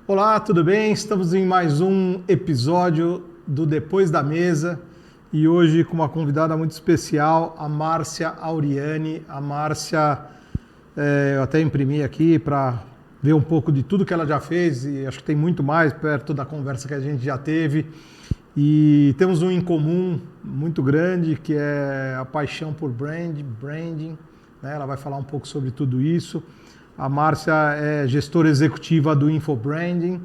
Olá, tudo bem? Estamos em mais um episódio do Depois da Mesa e hoje com uma convidada muito especial, a Márcia Auriani. A Márcia, eu até imprimi aqui para ver um pouco de tudo que ela já fez e acho que tem muito mais perto da conversa que a gente já teve. E temos um em comum muito grande, que é a paixão por branding, né? Ela vai falar um pouco sobre tudo isso. A Márcia é gestora executiva do Infobranding,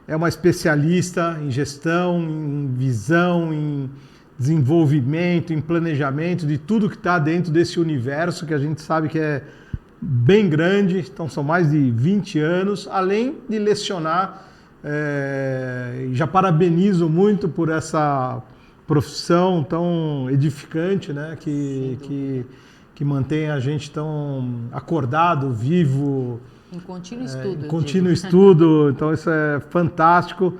é uma especialista em gestão, em visão, em desenvolvimento, em planejamento, de tudo que está dentro desse universo que a gente sabe que é bem grande. Então são mais de 20 anos, além de lecionar. Já parabenizo muito por essa profissão tão edificante, né? Que mantém a gente tão acordado, vivo. Em contínuo estudo. Em contínuo estudo, então isso é fantástico.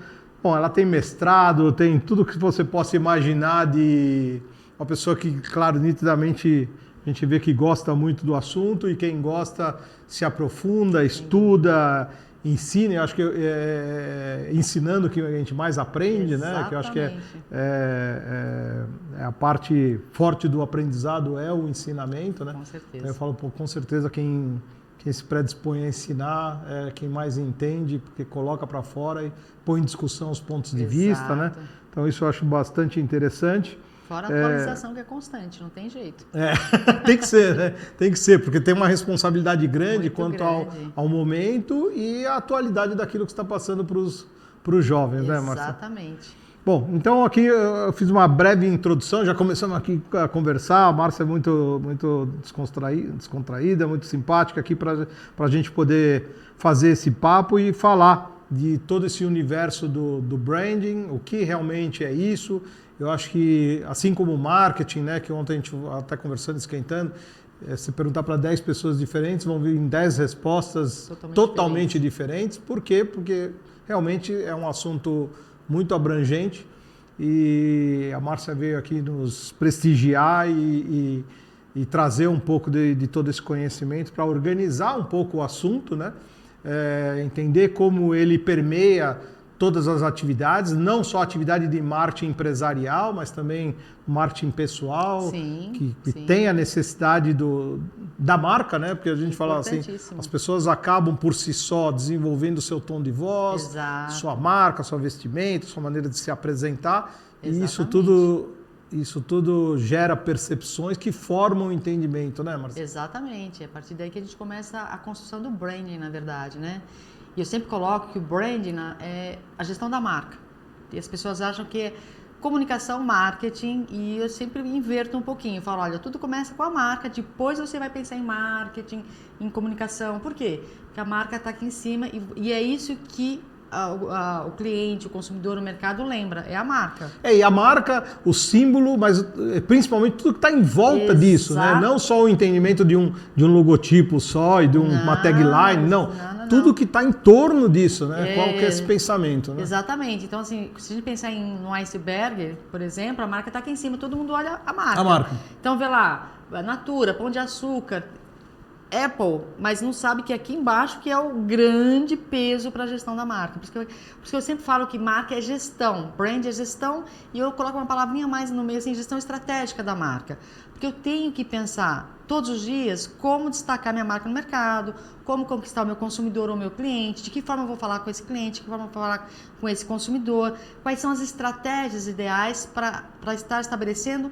Bom, ela tem mestrado, tem tudo que você possa imaginar de uma pessoa que, claro, nitidamente a gente vê que gosta muito do assunto e quem gosta se aprofunda, estuda, ensina. Eu acho que ensinando que a gente mais aprende, né? Que eu acho que a parte forte do aprendizado é o ensinamento, né? Com certeza. Então eu falo, pô, com certeza quem se predispõe a ensinar é quem mais entende, porque coloca para fora e põe em discussão os pontos de vista, né? Então isso eu acho bastante interessante. Fora a atualização que é constante, não tem jeito. Tem que ser, né? Tem que ser, porque tem uma responsabilidade grande quanto ao momento e a atualidade daquilo que está passando para os jovens, né, Marcia? Exatamente. Bom, então aqui eu fiz uma breve introdução, já começamos aqui a conversar. A Márcia é muito descontraída, muito simpática aqui para a gente poder fazer esse papo e falar de todo esse universo do branding, o que realmente é isso. Eu acho que, assim como o marketing, né, que ontem a gente até conversando, esquentando, se perguntar para 10 pessoas diferentes, vão vir 10 respostas totalmente diferentes. Por quê? Porque realmente é um assunto muito abrangente e a Márcia veio aqui nos prestigiar e trazer um pouco de todo esse conhecimento para organizar um pouco o assunto, né? Entender como ele permeia todas as atividades, não só a atividade de marketing empresarial, mas também marketing pessoal, que tem a necessidade da marca, né? Porque a gente fala assim, as pessoas acabam por si só desenvolvendo o seu tom de voz, sua marca, sua vestimenta, sua maneira de se apresentar, e isso tudo gera percepções que formam o entendimento, né, Marcia? Exatamente, é a partir daí que a gente começa a construção do branding, na verdade, né? E eu sempre coloco que o branding é a gestão da marca. E as pessoas acham que é comunicação, marketing, e eu sempre inverto um pouquinho. Eu falo, olha, tudo começa com a marca, depois você vai pensar em marketing, em comunicação. Por quê? Porque a marca está aqui em cima e é isso que o cliente, o consumidor, o mercado lembra, é a marca. E a marca, o símbolo, mas principalmente tudo que está em volta disso, né? Não só o entendimento de um logotipo só e de uma tagline, não. Tudo que está em torno disso, né? Qual que é esse pensamento, né? Exatamente. Então, assim, se a gente pensar no iceberg, por exemplo, a marca está aqui em cima, todo mundo olha a marca. A marca. Então, vê lá, Natura, Pão de Açúcar, Apple, mas não sabe que aqui embaixo que é o grande peso para a gestão da marca. Por isso que eu sempre falo que marca é gestão, brand é gestão, e eu coloco uma palavrinha mais no meio, assim, gestão estratégica da marca. Porque eu tenho que pensar todos os dias como destacar minha marca no mercado, como conquistar o meu consumidor ou o meu cliente, de que forma eu vou falar com esse cliente, de que forma eu vou falar com esse consumidor, quais são as estratégias ideais para estar estabelecendo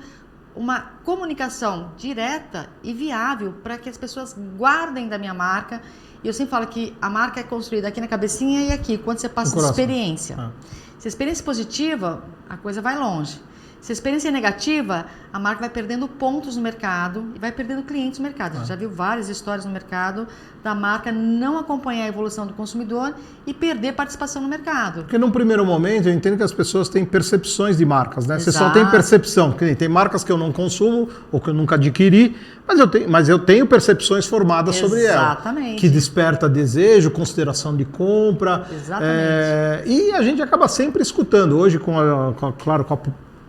uma comunicação direta e viável para que as pessoas guardem da minha marca. E eu sempre falo que a marca é construída aqui na cabecinha e aqui, quando você passa de experiência. Se a experiência é positiva, a coisa vai longe. Se a experiência é negativa, a marca vai perdendo pontos no mercado e vai perdendo clientes no mercado. A gente já viu várias histórias no mercado da marca não acompanhar a evolução do consumidor e perder participação no mercado. Porque num primeiro momento eu entendo que as pessoas têm percepções de marcas, né? Você só tem percepção, porque tem marcas que eu não consumo ou que eu nunca adquiri, mas eu tenho percepções formadas sobre ela. Exatamente. Que desperta desejo, consideração de compra. Exatamente. E a gente acaba sempre escutando. Hoje, claro, com a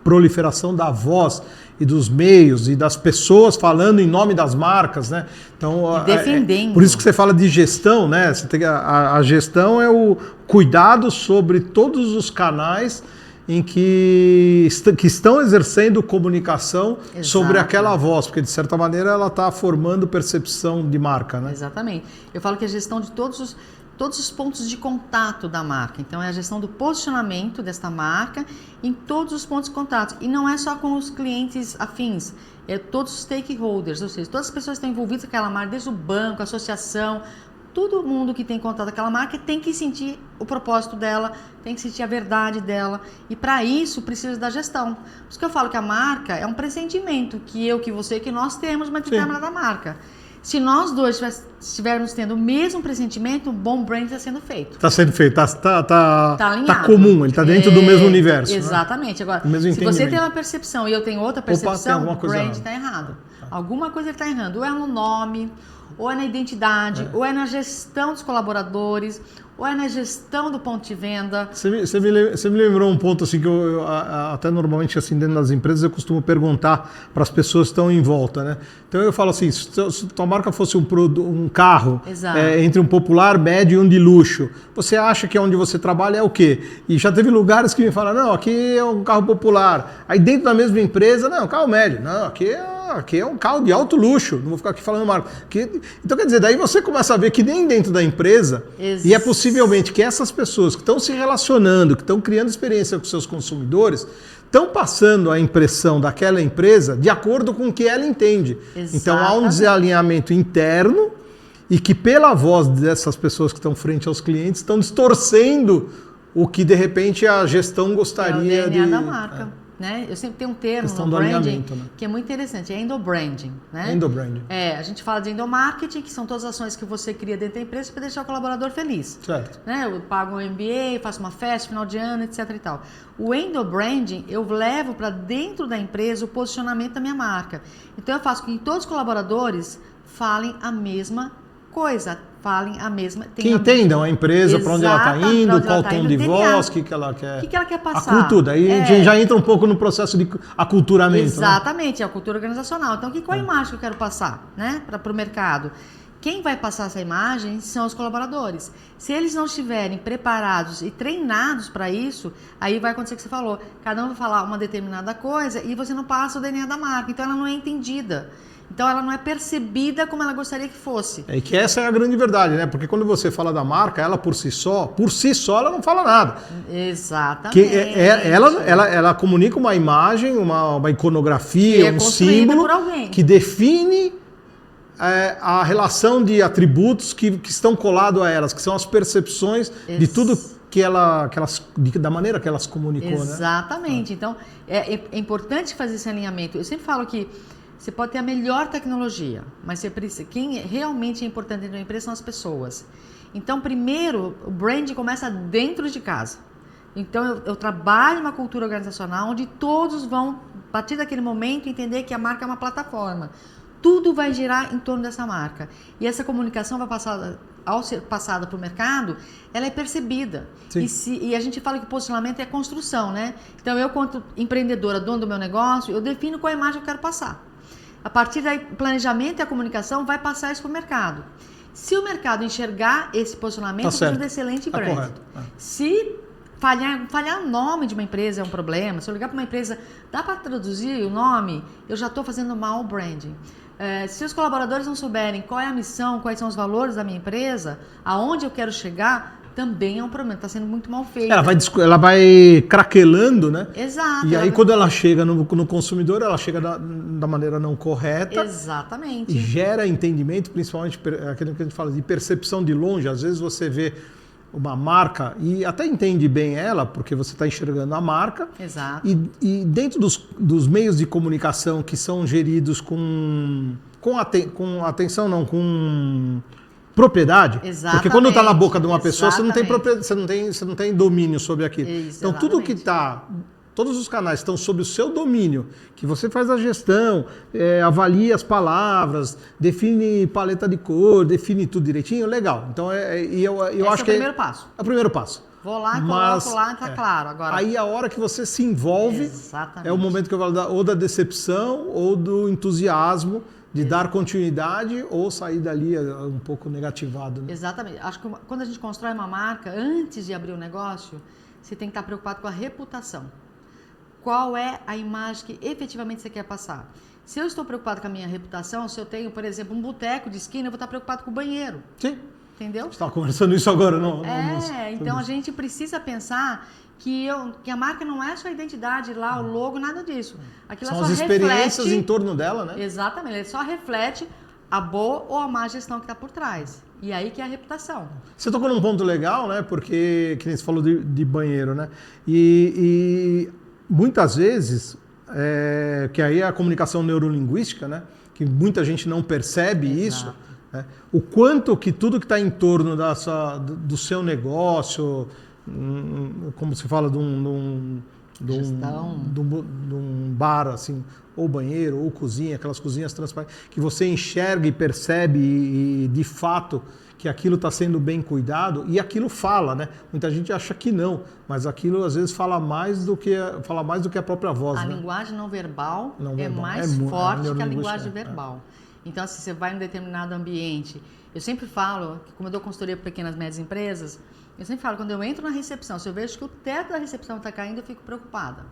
proliferação da voz e dos meios e das pessoas falando em nome das marcas, né? Então, E defendendo. por isso que você fala de gestão, né? Você tem, a gestão é o cuidado sobre todos os canais em que estão exercendo comunicação sobre aquela voz, porque de certa maneira ela está formando percepção de marca, né? Exatamente. Eu falo que é a gestão de todos os pontos de contato da marca. Então, é a gestão do posicionamento desta marca em todos os pontos de contato. E não é só com os clientes afins, é todos os stakeholders, ou seja, todas as pessoas que estão envolvidas com aquela marca, desde o banco, a associação, todo mundo que tem contato com aquela marca tem que sentir o propósito dela, tem que sentir a verdade dela. E para isso precisa da gestão. Por isso que eu falo que a marca é um pressentimento que eu, que você, que nós temos uma determinada marca. Se nós dois estivermos tendo o mesmo pressentimento, um bom brand está sendo feito. Está sendo feito, tá alinhado. comum, ele está dentro do mesmo universo. Exatamente. Né? Agora, se você tem uma percepção e eu tenho outra percepção, o brand está errado. Alguma coisa ele está errando. Ou é no nome, ou é na identidade, ou é na gestão dos colaboradores, ou é na gestão do ponto de venda. Você me lembrou um ponto assim que eu até normalmente assim dentro das empresas eu costumo perguntar para as pessoas que estão em volta, né? Então eu falo assim, se tua marca fosse um carro entre um popular, médio e um de luxo, você acha que onde você trabalha é o quê? E já teve lugares que me falam, não, aqui é um carro popular. Aí dentro da mesma empresa, não, carro médio. Não, aqui é um carro de alto luxo. Não vou ficar aqui falando marca. Então quer dizer, daí você começa a ver que nem dentro da empresa, e é possivelmente que essas pessoas que estão se relacionando, que estão criando experiência com seus consumidores, estão passando a impressão daquela empresa de acordo com o que ela entende. Exatamente. Então há um desalinhamento interno e que pela voz dessas pessoas que estão frente aos clientes estão distorcendo o que de repente a gestão gostaria o DNA da marca. Né? Eu sempre tenho um termo no branding que é muito interessante, é endobranding. Né? Endobranding. A gente fala de endomarketing, que são todas as ações que você cria dentro da empresa para deixar o colaborador feliz. Certo. Né? Eu pago um MBA, faço uma festa, final de ano, etc. e tal. O endobranding, eu levo para dentro da empresa o posicionamento da minha marca. Então eu faço com que todos os colaboradores falem a mesma coisa, falem a mesma... Que entendam a empresa, para onde ela está indo, qual o tom de voz, o que ela quer... O que ela quer passar. A cultura, aí a gente já entra um pouco no processo de aculturamento. Exatamente, né? A cultura organizacional. Então, qual a imagem que eu quero passar, né, para o mercado? Quem vai passar essa imagem são os colaboradores. Se eles não estiverem preparados e treinados para isso, aí vai acontecer o que você falou. Cada um vai falar uma determinada coisa e você não passa o DNA da marca. Então, ela não é entendida. Então, ela não é percebida como ela gostaria que fosse. É que essa é a grande verdade, né? Porque quando você fala da marca, ela por si só ela não fala nada. Exatamente. Que ela comunica uma imagem, uma iconografia, um símbolo que define a relação de atributos que estão colados a elas, que são as percepções de tudo da maneira que elas comunicou. Exatamente. Né? Então, é importante fazer esse alinhamento. Eu sempre falo que você pode ter a melhor tecnologia, mas quem realmente é importante dentro da empresa são as pessoas. Então, primeiro, o brand começa dentro de casa. Então, eu trabalho uma cultura organizacional onde todos vão, a partir daquele momento, entender que a marca é uma plataforma. Tudo vai girar em torno dessa marca. E essa comunicação vai passar, ao ser passada para o mercado, ela é percebida. E a gente fala que posicionamento é construção, né? Então, eu, quanto empreendedora, dono do meu negócio, eu defino qual imagem eu quero passar. A partir daí, o planejamento e a comunicação vai passar isso para o mercado. Se o mercado enxergar esse posicionamento, precisa de excelente brand. Correto. Se falhar o nome de uma empresa é um problema, se eu ligar para uma empresa, dá para traduzir o nome? Eu já estou fazendo mal o branding. Se os colaboradores não souberem qual é a missão, quais são os valores da minha empresa, aonde eu quero chegar, também é um problema, está sendo muito mal feito. Ela vai craquelando, né? Exato. E aí quando ela chega no consumidor, ela chega da maneira não correta. Exatamente. E gera entendimento, principalmente aquilo que a gente fala de percepção de longe. Às vezes você vê uma marca e até entende bem ela, porque você está enxergando a marca. Exato. E dentro dos meios de comunicação que são geridos com propriedade. Exatamente. Porque quando está na boca de uma pessoa, você não tem domínio sobre aquilo. Isso, então tudo que está todos os canais estão sob o seu domínio, que você faz a gestão, avalia as palavras, define paleta de cor, define tudo direitinho, legal. Então, eu acho que é o primeiro passo. É o primeiro passo. Vou lá, coloco lá e tá claro. Agora, aí a hora que você se envolve, exatamente. É o momento que eu falo ou da decepção ou do entusiasmo de dar continuidade ou sair dali um pouco negativado. Né? Exatamente. Acho que quando a gente constrói uma marca, antes de abrir o negócio, você tem que estar preocupado com a reputação. Qual é a imagem que efetivamente você quer passar? Se eu estou preocupado com a minha reputação, se eu tenho, por exemplo, um boteco de esquina, eu vou estar preocupado com o banheiro. Sim. Entendeu? A gente estava conversando isso agora. Então a gente precisa pensar que a marca não é só a identidade lá, o logo, nada disso. Aquilo São só as experiências reflete, em torno dela, né? Exatamente, ele só reflete a boa ou a má gestão que está por trás. E aí que é a reputação. Você tocou num ponto legal, né? Porque, que nem você falou de banheiro, né? E muitas vezes, que aí é a comunicação neurolinguística, né? Que muita gente não percebe. Exato. Isso. Né? O quanto que tudo que está em torno do seu negócio, como se fala de um bar, assim, ou banheiro, ou cozinha, aquelas cozinhas transparentes, que você enxerga e percebe e de fato que aquilo está sendo bem cuidado, e aquilo fala, né? Muita gente acha que não, mas aquilo às vezes fala mais do que a própria voz. A né? linguagem não verbal é mais forte que a linguagem verbal. Então, assim, você vai em um determinado ambiente. Eu sempre falo, que como eu dou consultoria para pequenas e médias empresas, eu sempre falo, quando eu entro na recepção, se eu vejo que o teto da recepção está caindo, eu fico preocupada.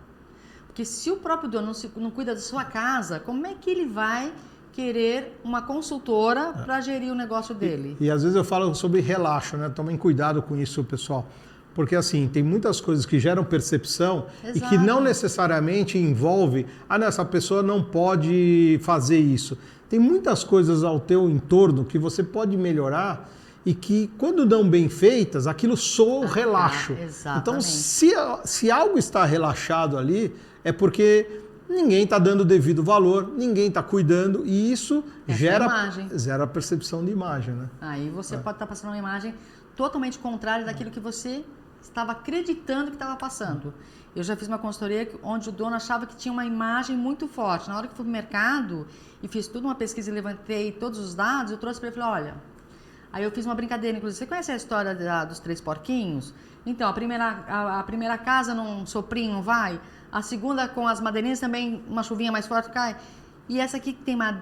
Porque se o próprio dono não cuida da sua casa, como é que ele vai querer uma consultora para gerir o negócio dele? E às vezes eu falo sobre relaxo, né? Tomem cuidado com isso, pessoal. Porque assim, tem muitas coisas que geram percepção. Exato. E que não necessariamente envolve, essa pessoa não pode fazer isso. Tem muitas coisas ao teu entorno que você pode melhorar e que, quando não bem feitas, aquilo soa relaxo. Então, se algo está relaxado ali, é porque ninguém está dando o devido valor, ninguém está cuidando, e isso gera a percepção de imagem. Né? Aí você pode estar passando uma imagem totalmente contrária daquilo que você estava acreditando que estava passando. Eu já fiz uma consultoria onde o dono achava que tinha uma imagem muito forte. Na hora que fui para o mercado e fiz toda uma pesquisa e levantei todos os dados, eu trouxe para ele e falei, olha... Aí eu fiz uma brincadeira, inclusive, você conhece a história dos 3 porquinhos? Então, a primeira casa num soprinho vai, a segunda com as madeirinhas também, uma chuvinha mais forte cai. E essa aqui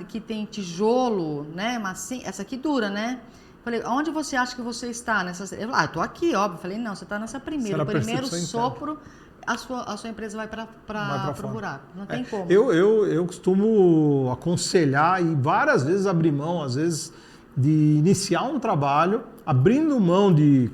que tem tijolo, né, macio, essa aqui dura, né? Falei, onde você acha que você está? Eu falei, eu tô aqui, óbvio. Falei, não, você está nessa primeira. O primeiro sopro, a sua empresa vai para o buraco. Não tem como. Eu costumo aconselhar e várias vezes abrir mão, às vezes, de iniciar um trabalho, abrindo mão de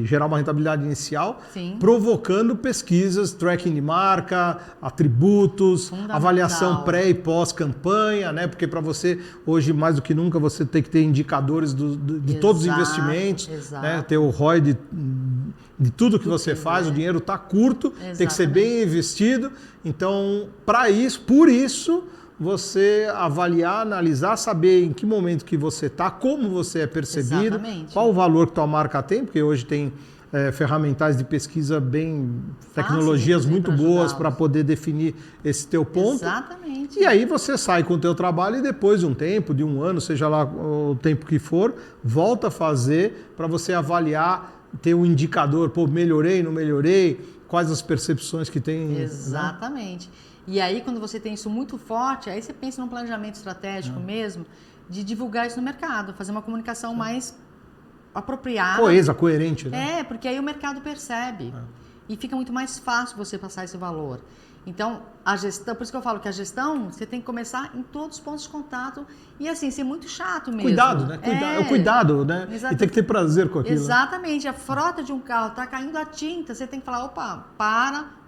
gerar uma rentabilidade inicial, sim, provocando pesquisas, tracking de marca, atributos, avaliação pré e pós-campanha, né? Porque para você, hoje, mais do que nunca, você tem que ter indicadores de todos os investimentos, né? Ter o ROI de tudo que você faz, o dinheiro está curto, tem que ser bem investido. Então, por isso, você avaliar, analisar, saber em que momento que você está, como você é percebido, qual o valor que tua marca tem, porque hoje tem ferramentais de pesquisa tecnologias muito boas para poder definir esse teu ponto. Exatamente. E aí você sai com o teu trabalho e depois de um tempo, de um ano, seja lá o tempo que for, volta a fazer para você avaliar, ter um indicador, melhorei, não melhorei, quais as percepções que tem. Exatamente. Né? E aí, quando você tem isso muito forte, aí você pensa num planejamento estratégico mesmo, de divulgar isso no mercado, fazer uma comunicação mais apropriada. Coesa, coerente, né? Porque aí o mercado percebe. E fica muito mais fácil você passar esse valor. Então, a gestão, por isso que eu falo que a gestão, você tem que começar em todos os pontos de contato e assim, ser muito chato mesmo. Cuidado, né? É o cuidado, né? E tem que ter prazer com aquilo. Exatamente. A frota de um carro está caindo a tinta, você tem que falar, opa,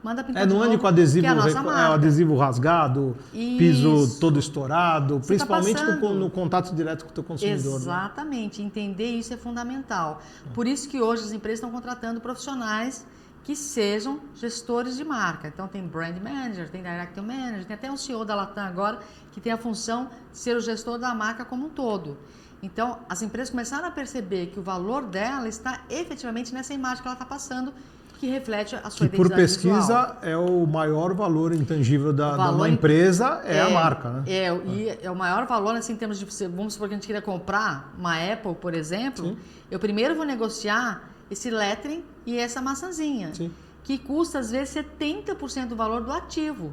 manda pintar de novo. Não ande com adesivo rasgado, piso todo estourado, você principalmente no contato direto com o teu consumidor. Exatamente. Né? Entender isso é fundamental. Por isso que hoje as empresas estão contratando profissionais que sejam gestores de marca. Então tem Brand Manager, tem Director Manager, tem até um CEO da Latam agora que tem a função de ser o gestor da marca como um todo. Então as empresas começaram a perceber que o valor dela está efetivamente nessa imagem que ela está passando que reflete a sua Que por identidade pesquisa visual. é o maior valor intangível da Valor uma empresa, é a marca, né? E é o maior valor, assim, em termos de, vamos supor que a gente queria comprar uma Apple, por exemplo, Sim. eu primeiro vou negociar esse lettering e essa maçãzinha, Sim. que custa, às vezes, 70% do valor do ativo.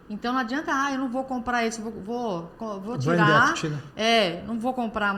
Então, não adianta, eu não vou comprar esse, vou tirar... Equity, né? Não vou comprar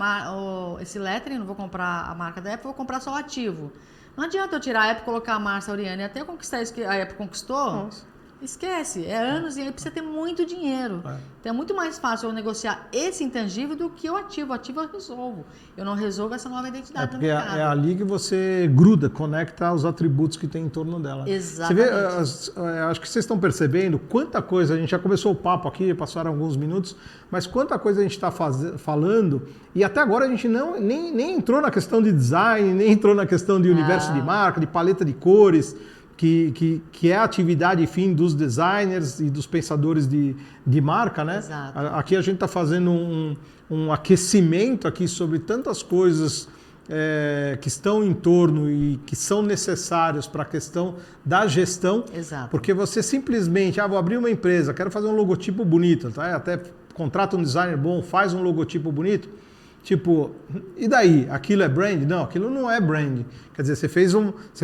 esse lettering, não vou comprar a marca da Apple, vou comprar só o ativo. Não adianta eu tirar a Apple, colocar a Márcia Auriani até conquistar isso que a Apple conquistou. Nossa. Esquece, é anos e aí precisa ter muito dinheiro. Então é muito mais fácil eu negociar esse intangível do que o ativo. O ativo eu resolvo. Eu não resolvo essa nova identidade do mercado. É ali que você gruda, conecta os atributos que tem em torno dela. Exatamente. Você vê, acho que vocês estão percebendo quanta coisa, a gente já começou o papo aqui, passaram alguns minutos, mas quanta coisa a gente está falando, e até agora a gente nem entrou na questão de design, nem entrou na questão de universo de marca, de paleta de cores, que é a atividade fim dos designers e dos pensadores de marca, né? Exato. Aqui a gente está fazendo um aquecimento aqui sobre tantas coisas que estão em torno e que são necessárias para a questão da gestão. Exato. Porque você simplesmente, vou abrir uma empresa, quero fazer um logotipo bonito, tá? Até contrata um designer bom, faz um logotipo bonito. Tipo, e daí? Aquilo é brand? Não, aquilo não é brand. Quer dizer, você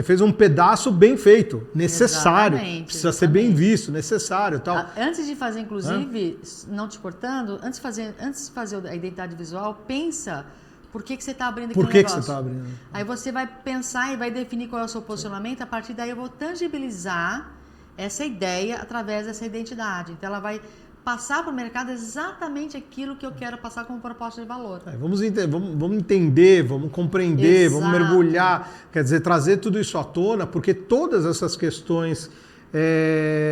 fez um pedaço bem feito, necessário, precisa ser bem visto, necessário, tal. Antes de fazer, inclusive, não te cortando, antes de fazer a identidade visual, pensa por que você está abrindo aquele negócio. Por que você está abrindo? Aí você vai pensar e vai definir qual é o seu posicionamento, a partir daí eu vou tangibilizar essa ideia através dessa identidade. Então ela vai passar para o mercado exatamente aquilo que eu quero passar como proposta de valor. Vamos entender, vamos compreender, Exato. Vamos mergulhar, quer dizer, trazer tudo isso à tona, porque todas essas questões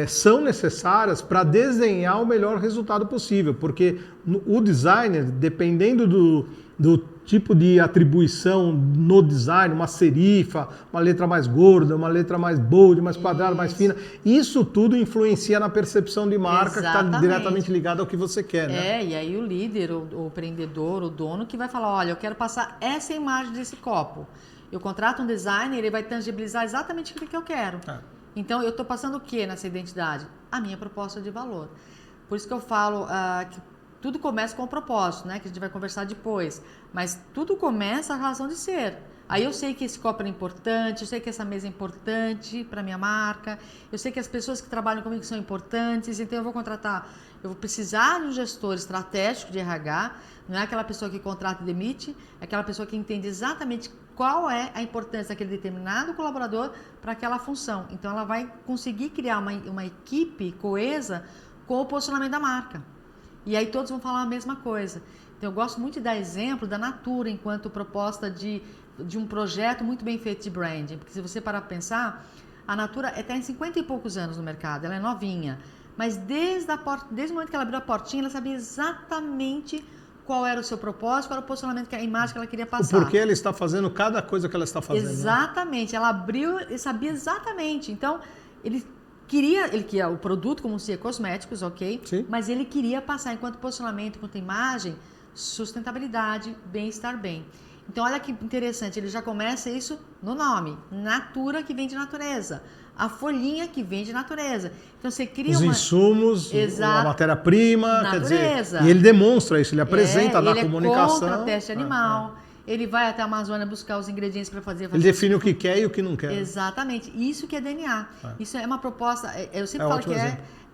são necessárias para desenhar o melhor resultado possível, porque o designer, dependendo do tipo de atribuição no design, uma serifa, uma letra mais gorda, uma letra mais bold, mais quadrada, mais fina, isso tudo influencia na percepção de marca. Exatamente. Que está diretamente ligada ao que você quer, né? E aí o líder, o empreendedor, o dono que vai falar, olha, eu quero passar essa imagem desse copo. Eu contrato um designer, ele vai tangibilizar exatamente aquilo que eu quero. Então, eu estou passando o que nessa identidade? A minha proposta de valor. Por isso que eu falo que tudo começa com o propósito, né? Que a gente vai conversar depois. Mas tudo começa a razão de ser. Aí eu sei que esse copo é importante, eu sei que essa mesa é importante para minha marca, eu sei que as pessoas que trabalham comigo são importantes, então eu vou precisar de um gestor estratégico de RH, não é aquela pessoa que contrata e demite, é aquela pessoa que entende exatamente qual é a importância daquele determinado colaborador para aquela função. Então ela vai conseguir criar uma equipe coesa com o posicionamento da marca. E aí todos vão falar a mesma coisa. Então eu gosto muito de dar exemplo da Natura enquanto proposta de um projeto muito bem feito de branding. Porque se você parar para pensar, a Natura está em 50 e poucos anos no mercado, ela é novinha. Mas desde o momento que ela abriu a portinha, ela sabia exatamente qual era o seu propósito, qual era o posicionamento, a imagem que ela queria passar. O porquê ela está fazendo cada coisa que ela está fazendo. Exatamente, ela abriu e sabia exatamente. Então, ele queria o produto como se cosméticos, ok? Sim. Mas ele queria passar, enquanto posicionamento, enquanto imagem, sustentabilidade, bem-estar, bem. Então, olha que interessante, ele já começa isso no nome. Natura, que vem de natureza. A folhinha, que vem de natureza. Então, você cria os insumos, a matéria-prima, quer dizer, e ele demonstra isso, ele apresenta na comunicação. Ele é contra teste animal. Ele vai até a Amazônia buscar os ingredientes para fazer. Ele define o que quer e o que não quer. Exatamente. Isso que é DNA. Isso é uma proposta. Eu sempre falo que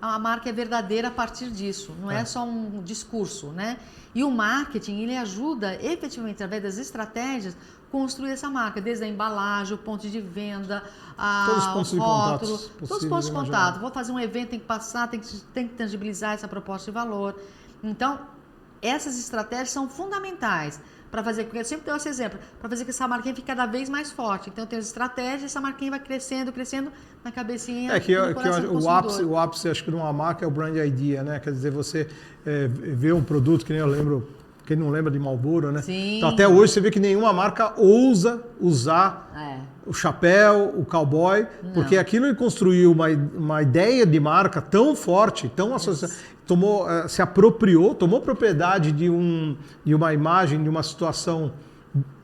a marca é verdadeira a partir disso. Não é só um discurso, né? E o marketing, ele ajuda efetivamente, através das estratégias, construir essa marca, desde a embalagem, o ponto de venda, o rótulo, todos os pontos de contato. Vou fazer um evento, tem que passar, tem que tangibilizar essa proposta de valor. Então, essas estratégias são fundamentais para fazer, porque eu sempre dou esse exemplo, para fazer que essa marquinha fique cada vez mais forte. Então, tem as estratégias, essa marquinha vai crescendo na cabecinha. O ápice, acho que de uma marca é o brand idea, né? Quer dizer, você vê um produto que nem eu lembro. Quem não lembra de Marlboro, né? Sim. Então, até hoje você vê que nenhuma marca ousa usar o chapéu, o cowboy, porque aquilo ele construiu uma ideia de marca tão forte, tão associada, se apropriou, tomou propriedade de uma imagem, de uma situação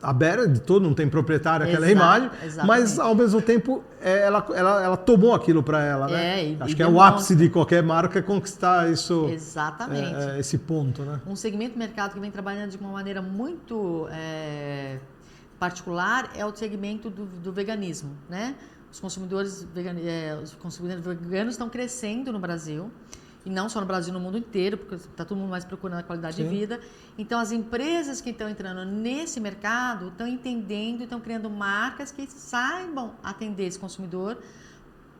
aberta, de todo, não tem proprietário aquela imagem, exatamente. mas ao mesmo tempo ela tomou aquilo para ela, né? Acho que é o ápice de qualquer marca conquistar isso, exatamente. Esse ponto, né? Um segmento de mercado que vem trabalhando de uma maneira muito particular é o segmento do veganismo, né? Os consumidores veganos estão crescendo no Brasil. E não só no Brasil, no mundo inteiro, porque está todo mundo mais procurando a qualidade de vida. Então, as empresas que estão entrando nesse mercado estão entendendo, estão criando marcas que saibam atender esse consumidor.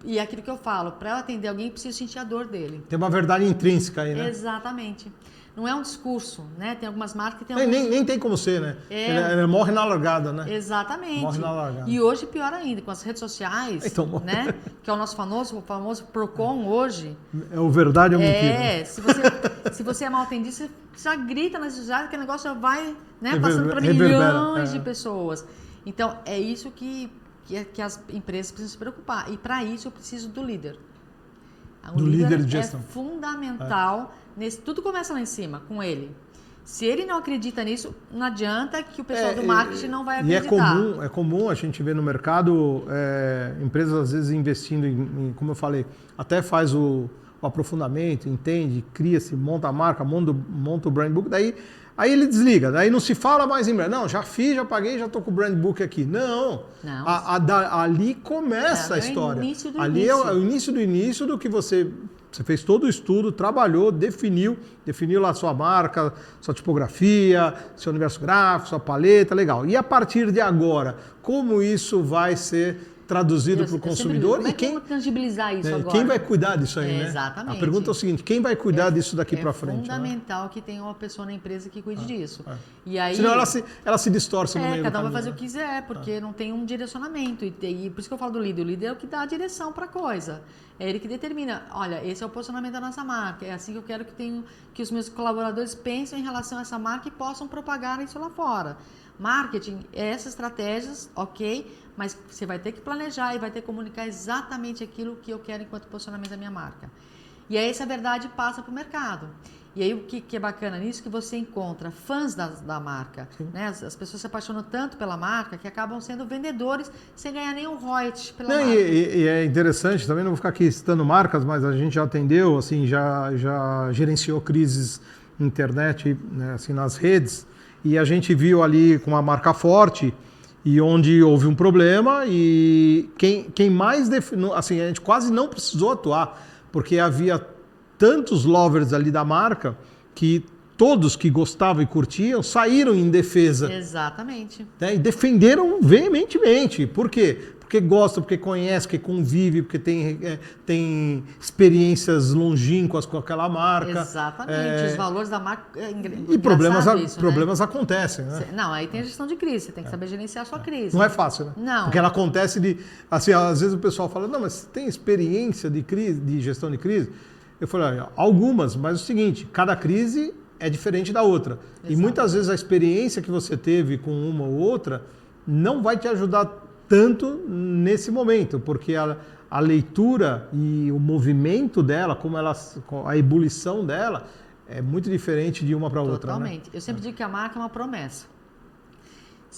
E é aquilo que eu falo, para eu atender alguém, eu preciso sentir a dor dele. Tem uma verdade intrínseca aí, né? Exatamente. Não é um discurso, né? Tem algumas marcas que tem nem tem como ser, né? Ele morre na largada, né? Exatamente. Morre na largada. E hoje, pior ainda, com as redes sociais, então, né? Que é o nosso famoso Procon hoje. É o verdade ou mentira? Se você é mal atendido, você já grita nas redes sociais que o negócio já vai, né, passando para milhões de pessoas. Então, é isso que as empresas precisam se preocupar. E para isso, eu preciso do líder. Do líder de gestão. É fundamental. Tudo começa lá em cima, com ele. Se ele não acredita nisso, não adianta que o pessoal do marketing não vai acreditar. E é comum a gente ver no mercado empresas às vezes investindo em, como eu falei, até faz o aprofundamento, entende, cria-se, monta a marca, monta o brand book, aí ele desliga, daí não se fala mais em brand. Não, já fiz, já paguei, já estou com o brand book aqui. Não. Ali começa a história. Ali é o início do início do que você fez todo o estudo, trabalhou, definiu lá a sua marca, sua tipografia, seu universo gráfico, sua paleta, legal. E a partir de agora, como isso vai ser traduzido para o consumidor? Como é que eu vou tangibilizar isso agora? Quem vai cuidar disso aí, né? Exatamente. A pergunta é o seguinte, quem vai cuidar disso daqui para frente? É fundamental que tenha uma pessoa na empresa que cuide disso. E aí, senão ela se distorce no meio do cada um caminho, vai fazer o que quiser, porque não tem um direcionamento. E por isso que eu falo do líder. O líder é o que dá a direção para a coisa. É ele que determina, olha, esse é o posicionamento da nossa marca. É assim que eu quero que os meus colaboradores pensem em relação a essa marca e possam propagar isso lá fora. Marketing é essas estratégias, ok, mas você vai ter que planejar e vai ter que comunicar exatamente aquilo que eu quero enquanto posicionamento da minha marca. E aí essa verdade passa para o mercado. E aí o que é bacana nisso é que você encontra fãs da marca. Né? As pessoas se apaixonam tanto pela marca que acabam sendo vendedores sem ganhar nenhum royalties pela marca. E é interessante, também não vou ficar aqui citando marcas, mas a gente já atendeu, assim, já gerenciou crises na internet, né, assim, nas redes, e a gente viu ali com uma marca forte e onde houve um problema e quem mais assim, a gente quase não precisou atuar, porque havia tantos lovers ali da marca que todos que gostavam e curtiam saíram em defesa. Exatamente. Né, e defenderam veementemente. Por quê? Porque gosta, porque conhece, porque convive, porque tem experiências longínquas com aquela marca. Exatamente. Os valores da marca. E problemas acontecem, né? Não, aí tem a gestão de crise. Você tem que saber gerenciar a sua crise. Não é fácil, né? Não. Porque ela acontece assim, às vezes o pessoal fala, não, mas você tem experiência de crise, de gestão de crise? Eu falei, olha, algumas, mas é o seguinte, cada crise é diferente da outra. Exato. E muitas vezes a experiência que você teve com uma ou outra não vai te ajudar tanto nesse momento, porque a leitura e o movimento dela, a ebulição dela, é muito diferente de uma para outra. Totalmente. Né? Eu sempre digo que a marca é uma promessa.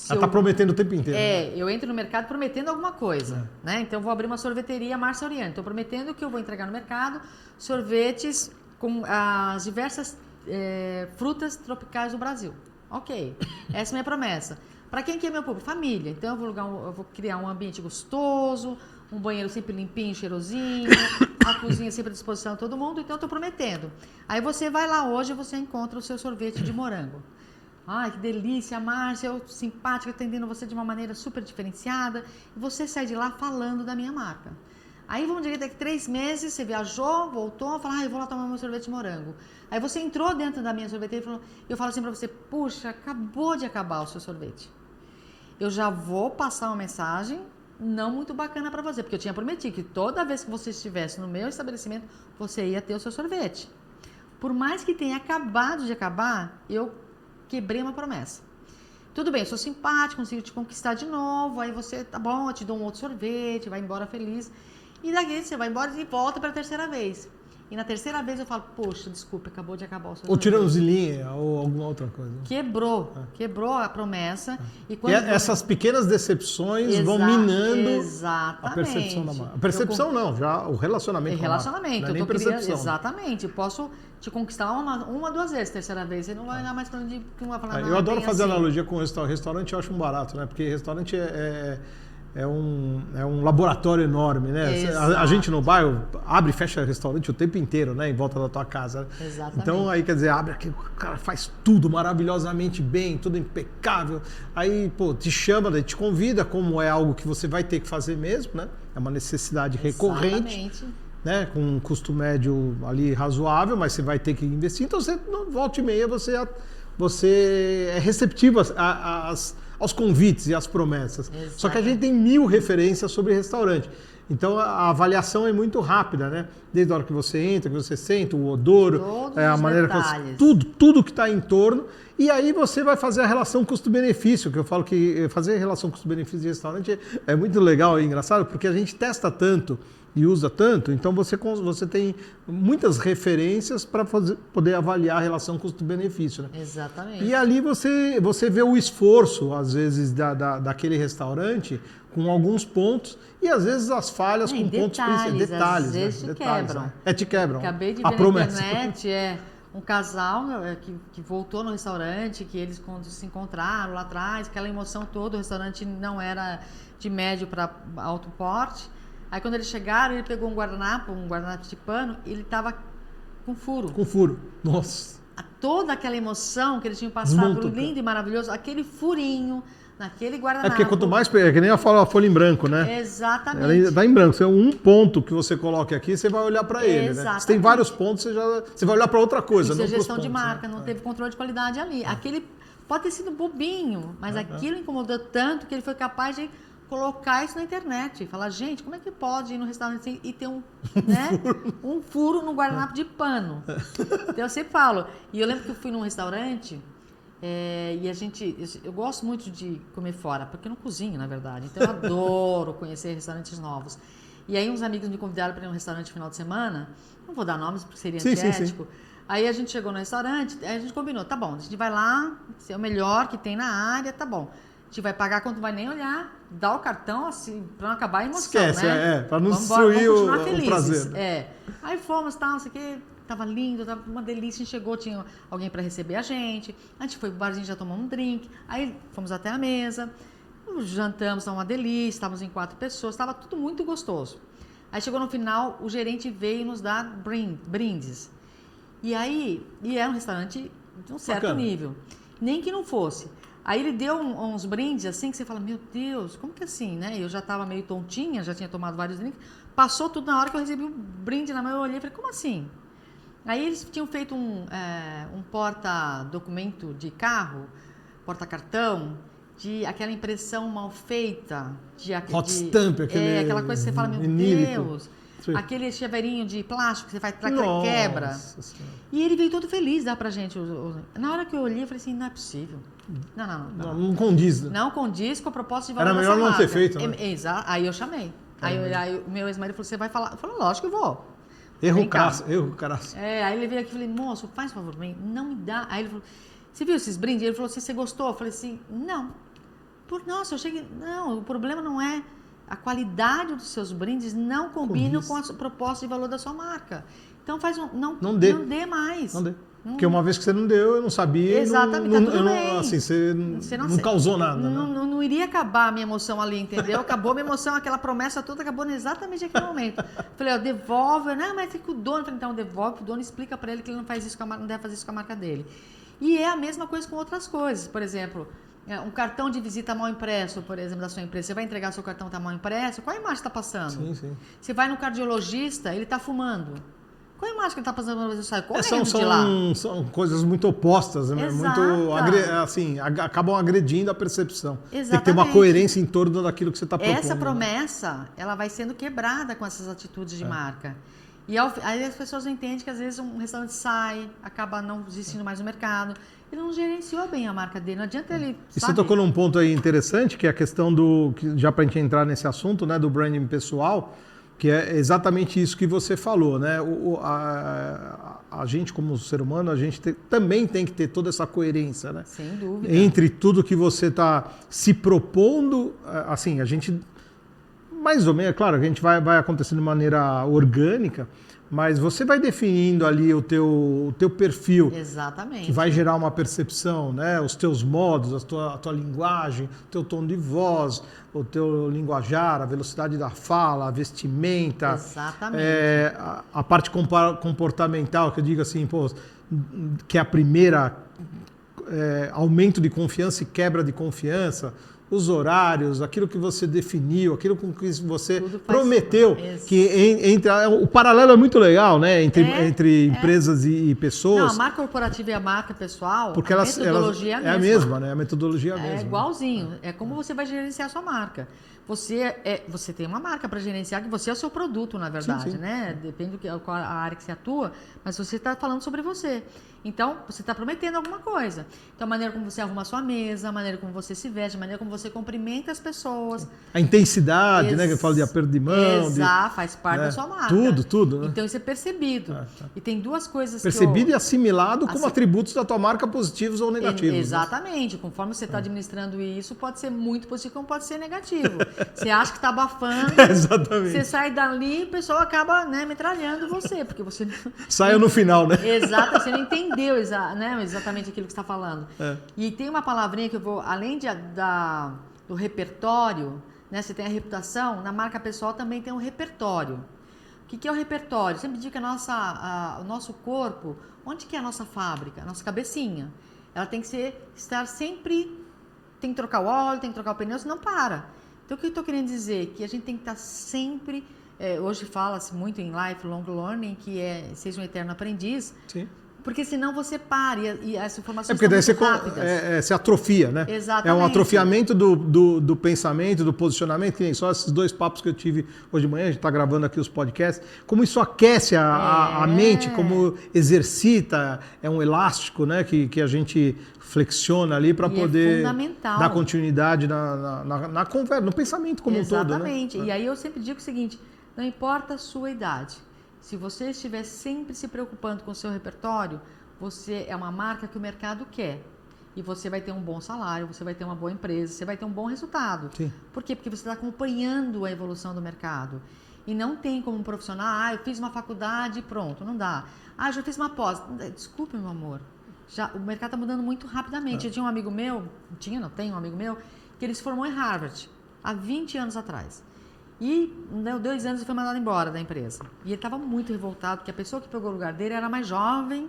Ela está prometendo o tempo inteiro. Eu entro no mercado prometendo alguma coisa. Né? Então, eu vou abrir uma sorveteria Márcia Oriane. Estou prometendo que eu vou entregar no mercado sorvetes com as diversas frutas tropicais do Brasil. Ok, essa é a minha promessa. Para quem que é meu público? Família. Então, eu vou criar um ambiente gostoso, um banheiro sempre limpinho, cheirosinho, a cozinha sempre à disposição de todo mundo. Então, eu estou prometendo. Aí você vai lá hoje e você encontra o seu sorvete de morango. Ai, que delícia, Márcia, eu simpática, atendendo você de uma maneira super diferenciada. E você sai de lá falando da minha marca. Aí vamos dizer que daqui 3 meses você viajou, voltou, fala, eu vou lá tomar meu sorvete de morango. Aí você entrou dentro da minha sorveteria e eu falo assim para você, puxa, acabou de acabar o seu sorvete. Eu já vou passar uma mensagem não muito bacana para você, porque eu tinha prometido que toda vez que você estivesse no meu estabelecimento, você ia ter o seu sorvete. Por mais que tenha acabado de acabar, eu quebrei uma promessa. Tudo bem, eu sou simpática, consigo te conquistar de novo, aí você, tá bom, eu te dou um outro sorvete, vai embora feliz. E daqui você vai embora e volta para a terceira vez. E na terceira vez eu falo, poxa, desculpa, acabou de acabar o seu Ou tiramos de linha, ou alguma outra coisa. Quebrou a promessa. E essas pequenas decepções vão minando a percepção da marca. A percepção não, já o relacionamento com a marca. Relacionamento, eu tô querendo, exatamente. Eu posso te conquistar uma, 2 vezes, terceira vez, você não vai olhar mais para onde que não vai falar nada. Eu adoro fazer analogia com o restaurante, eu acho um barato, né? Porque restaurante é um laboratório enorme, né? A gente no bairro abre e fecha restaurante o tempo inteiro, né? Em volta da tua casa. Exatamente. Então aí, quer dizer, abre aqui, o cara faz tudo maravilhosamente bem, tudo impecável. Aí, pô, te chama, te convida, como é algo que você vai ter que fazer mesmo, né? É uma necessidade recorrente. Exatamente. Né? Com um custo médio ali razoável, mas você vai ter que investir. Então, você, volta e meia, você é receptivo aos convites e às promessas. Exatamente. Só que a gente tem 1000 referências sobre restaurante. Então a avaliação é muito rápida, né? Desde a hora que você entra, que você sente, o odor, a maneira que tudo que está em torno. E aí você vai fazer a relação custo-benefício, que eu falo que fazer a relação custo-benefício de restaurante é muito legal e engraçado, porque a gente testa tanto e usa tanto, então você tem muitas referências para poder avaliar a relação custo-benefício. Né? Exatamente. E ali você vê o esforço, às vezes, daquele restaurante com alguns pontos e, às vezes, as falhas com pontos principais. Detalhes, às vezes te quebram. Te quebram. Acabei de ver na internet, um casal que voltou no restaurante, que eles se encontraram lá atrás, aquela emoção toda, o restaurante não era de médio para alto porte. Aí quando eles chegaram, ele pegou um guardanapo de pano, e ele estava com furo. Com furo, nossa. Toda aquela emoção que eles tinham passado, lindo e maravilhoso, aquele furinho naquele guardanapo. Porque quanto mais, que nem a folha em branco, né? Exatamente. Ela está em branco. Se é um ponto que você coloque aqui, você vai olhar para ele, né? Se tem vários pontos, você vai olhar para outra coisa. Isso não é gestão de pontos, marca, né? não teve controle de qualidade ali. Aquele pode ter sido bobinho, mas aquilo incomodou tanto que ele foi capaz de colocar isso na internet, falar, gente, como é que pode ir no restaurante e ter um furo no guardanapo de pano? Então eu sempre falo, e eu lembro que eu fui num restaurante e eu gosto muito de comer fora, porque eu não cozinho, na verdade, então eu adoro conhecer restaurantes novos. E aí uns amigos me convidaram para ir num restaurante no final de semana, não vou dar nomes porque seria antiético. Aí a gente chegou no restaurante, aí a gente combinou, tá bom, a gente vai lá, ser o melhor que tem na área, tá bom. A gente vai pagar quando não vai nem olhar, dá o cartão, assim, pra não acabar a emoção, né? Pra não destruir o prazer. Aí fomos, tal, não sei o quê, tava lindo, tava uma delícia, a gente chegou, tinha alguém pra receber a gente foi pro barzinho, já tomamos um drink, aí fomos até a mesa, jantamos, tava uma delícia, estávamos em 4 pessoas, tava tudo muito gostoso. Aí chegou no final, o gerente veio nos dar brindes. E era um restaurante de um certo nível, nem que não fosse. Aí ele deu uns brindes assim que você fala, meu Deus, como que assim, né? Eu já estava meio tontinha, já tinha tomado vários drinks. Passou tudo na hora que eu recebi um brinde na mão, eu olhei e falei, como assim? Aí eles tinham feito um porta-documento de carro, porta-cartão, de aquela impressão mal feita. Hot stamp, aquela coisa que você fala, meu Deus. Sim. Aquele chaveirinho de plástico que você faz, quebra. Senhora. E ele veio todo feliz dar pra gente. Na hora que eu olhei, eu falei assim, não é possível. Não condiz. Não condiz com a proposta de valor. Era melhor não ter feito, né? Exato. Aí eu chamei. Aí o meu ex-marido falou, você vai falar? Eu falei, lógico que eu vou. Erro caraço. Aí ele veio aqui e falei, moço, faz um favor pra mim, não me dá. Aí ele falou, você viu esses brindes? Ele falou assim, você gostou? Eu falei assim, não. Nossa, eu cheguei... Não, o problema não é... A qualidade dos seus brindes não combina com a proposta de valor da sua marca. Então não dê mais. Não dê. Porque uma vez que você não deu, eu não sabia. Exatamente, tá tudo bem. Assim, você não causou nada. Não iria acabar a minha emoção ali, entendeu? Acabou a minha emoção, aquela promessa toda acabou exatamente naquele momento. Falei, devolve, mas tem que o dono. Falei, então devolve, o dono explica para ele que ele não faz isso com a marca, não deve fazer isso com a marca dele. E é a mesma coisa com outras coisas. Por exemplo, um cartão de visita mal impresso, por exemplo, da sua empresa. Você vai entregar seu cartão tá mal impresso, qual a imagem está passando? Sim. Você vai no cardiologista, ele está fumando. Qual a imagem que ele está passando para você sair? Correndo de lá. São coisas muito opostas, né? Acabam agredindo a percepção. Exatamente. Tem que ter uma coerência em torno daquilo que você está propondo. Essa promessa, ela vai sendo quebrada com essas atitudes de marca. E aí as pessoas não entendem que às vezes um restaurante sai, acaba não existindo mais no mercado. Ele não gerenciou bem a marca dele, não adianta ele... E você tocou num ponto aí interessante, que é a questão já para a gente entrar nesse assunto, né, do branding pessoal, que é exatamente isso que você falou, né? A gente, como ser humano, a gente também tem que ter toda essa coerência, né? Sem dúvida. Entre tudo que você está se propondo, assim, a gente, mais ou menos, claro, a gente vai acontecendo de maneira orgânica, mas você vai definindo ali o teu perfil. Exatamente. Que vai gerar uma percepção, né? Os teus modos, a tua linguagem, o teu tom de voz, o teu linguajar, a velocidade da fala, a vestimenta. Exatamente. A parte comportamental, que eu digo assim, pô, que é a primeira aumento de confiança e quebra de confiança. Os horários, aquilo que você definiu, aquilo com que você prometeu. Que o paralelo é muito legal, né? Entre empresas e pessoas. Não, a marca corporativa e a marca pessoal, porque a metodologia é a mesma, né? A metodologia é a mesma. É igualzinho. É como você vai gerenciar a sua marca. Você tem uma marca para gerenciar, que você é o seu produto, na verdade, sim. né? Depende do qual a área que você atua, mas você está falando sobre você. Então, você está prometendo alguma coisa. Então, a maneira como você arruma a sua mesa, a maneira como você se veste, a maneira como você cumprimenta as pessoas. A intensidade, né? Que eu falo de aperto de mão. Exato, faz parte da sua marca. Tudo. Né? Então, isso é percebido. E tem duas coisas percebido e assimilado como atributos da tua marca, positivos ou negativos. Exatamente. Né? Conforme você está administrando isso, pode ser muito positivo, como pode ser negativo. Você acha que está abafando, exatamente. Você sai dali e o pessoal acaba, né, metralhando você, porque você... Saiu no final, né? Exato, você não entendeu né, exatamente aquilo que você está falando. E tem uma palavrinha que eu vou, além do repertório, né, você tem a reputação, na marca pessoal também tem um repertório. O que é o repertório? Sempre digo que o nosso corpo, onde que é a nossa fábrica? A nossa cabecinha. Ela tem que estar sempre, tem que trocar o óleo, tem que trocar o pneu, senão para. Então, o que eu estou querendo dizer? Que a gente tem que estar sempre... hoje fala-se muito em lifelong learning, que seja um eterno aprendiz. Sim. Porque senão você para e as informações porque daí são muito rápidas. você atrofia, né? Exatamente. É um atrofiamento do pensamento, do posicionamento, que nem só esses 2 papos que eu tive hoje de manhã, a gente está gravando aqui os podcasts, como isso aquece a mente, como exercita, é um elástico, né? Que a gente flexiona ali para poder dar continuidade na conversa, no pensamento como um todo. Exatamente. Né? E aí eu sempre digo o seguinte, não importa a sua idade, se você estiver sempre se preocupando com o seu repertório, você é uma marca que o mercado quer. E você vai ter um bom salário, você vai ter uma boa empresa, você vai ter um bom resultado. Sim. Por quê? Porque você está acompanhando a evolução do mercado. E não tem como um profissional, eu fiz uma faculdade e pronto, não dá. Eu já fiz uma pós. Desculpe, meu amor. O mercado está mudando muito rapidamente. Eu tinha um amigo meu, tenho um amigo meu, que ele se formou em Harvard há 20 anos atrás. E deu 2 anos e foi mandado embora da empresa. E ele estava muito revoltado, porque a pessoa que pegou o lugar dele era mais jovem,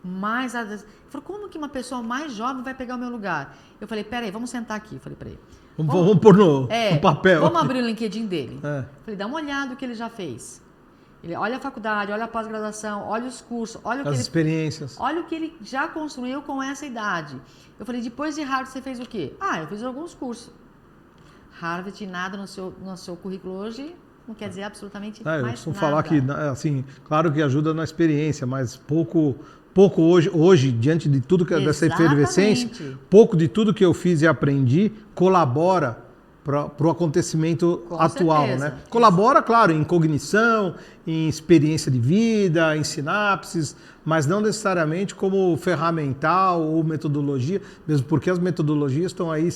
ele falou, como que uma pessoa mais jovem vai pegar o meu lugar? Eu falei, peraí, vamos sentar aqui. Eu falei para ele. Vamos pôr no papel. Vamos abrir o LinkedIn dele. Falei, dá uma olhada no que ele já fez. Ele olha a faculdade, olha a pós-graduação, olha os cursos, olha as experiências. Olha o que ele já construiu com essa idade. Eu falei, depois de Harvard você fez o quê? Eu fiz alguns cursos. Harvard, nada no seu currículo hoje não quer dizer absolutamente mais nada. Eu costumo falar que, assim, claro que ajuda na experiência, mas pouco hoje, diante de tudo dessa efervescência, pouco de tudo que eu fiz e aprendi colabora para o acontecimento atual, certeza. Né? Colabora, claro, em cognição, em experiência de vida, em sinapses, mas não necessariamente como ferramental ou metodologia, mesmo porque as metodologias estão aí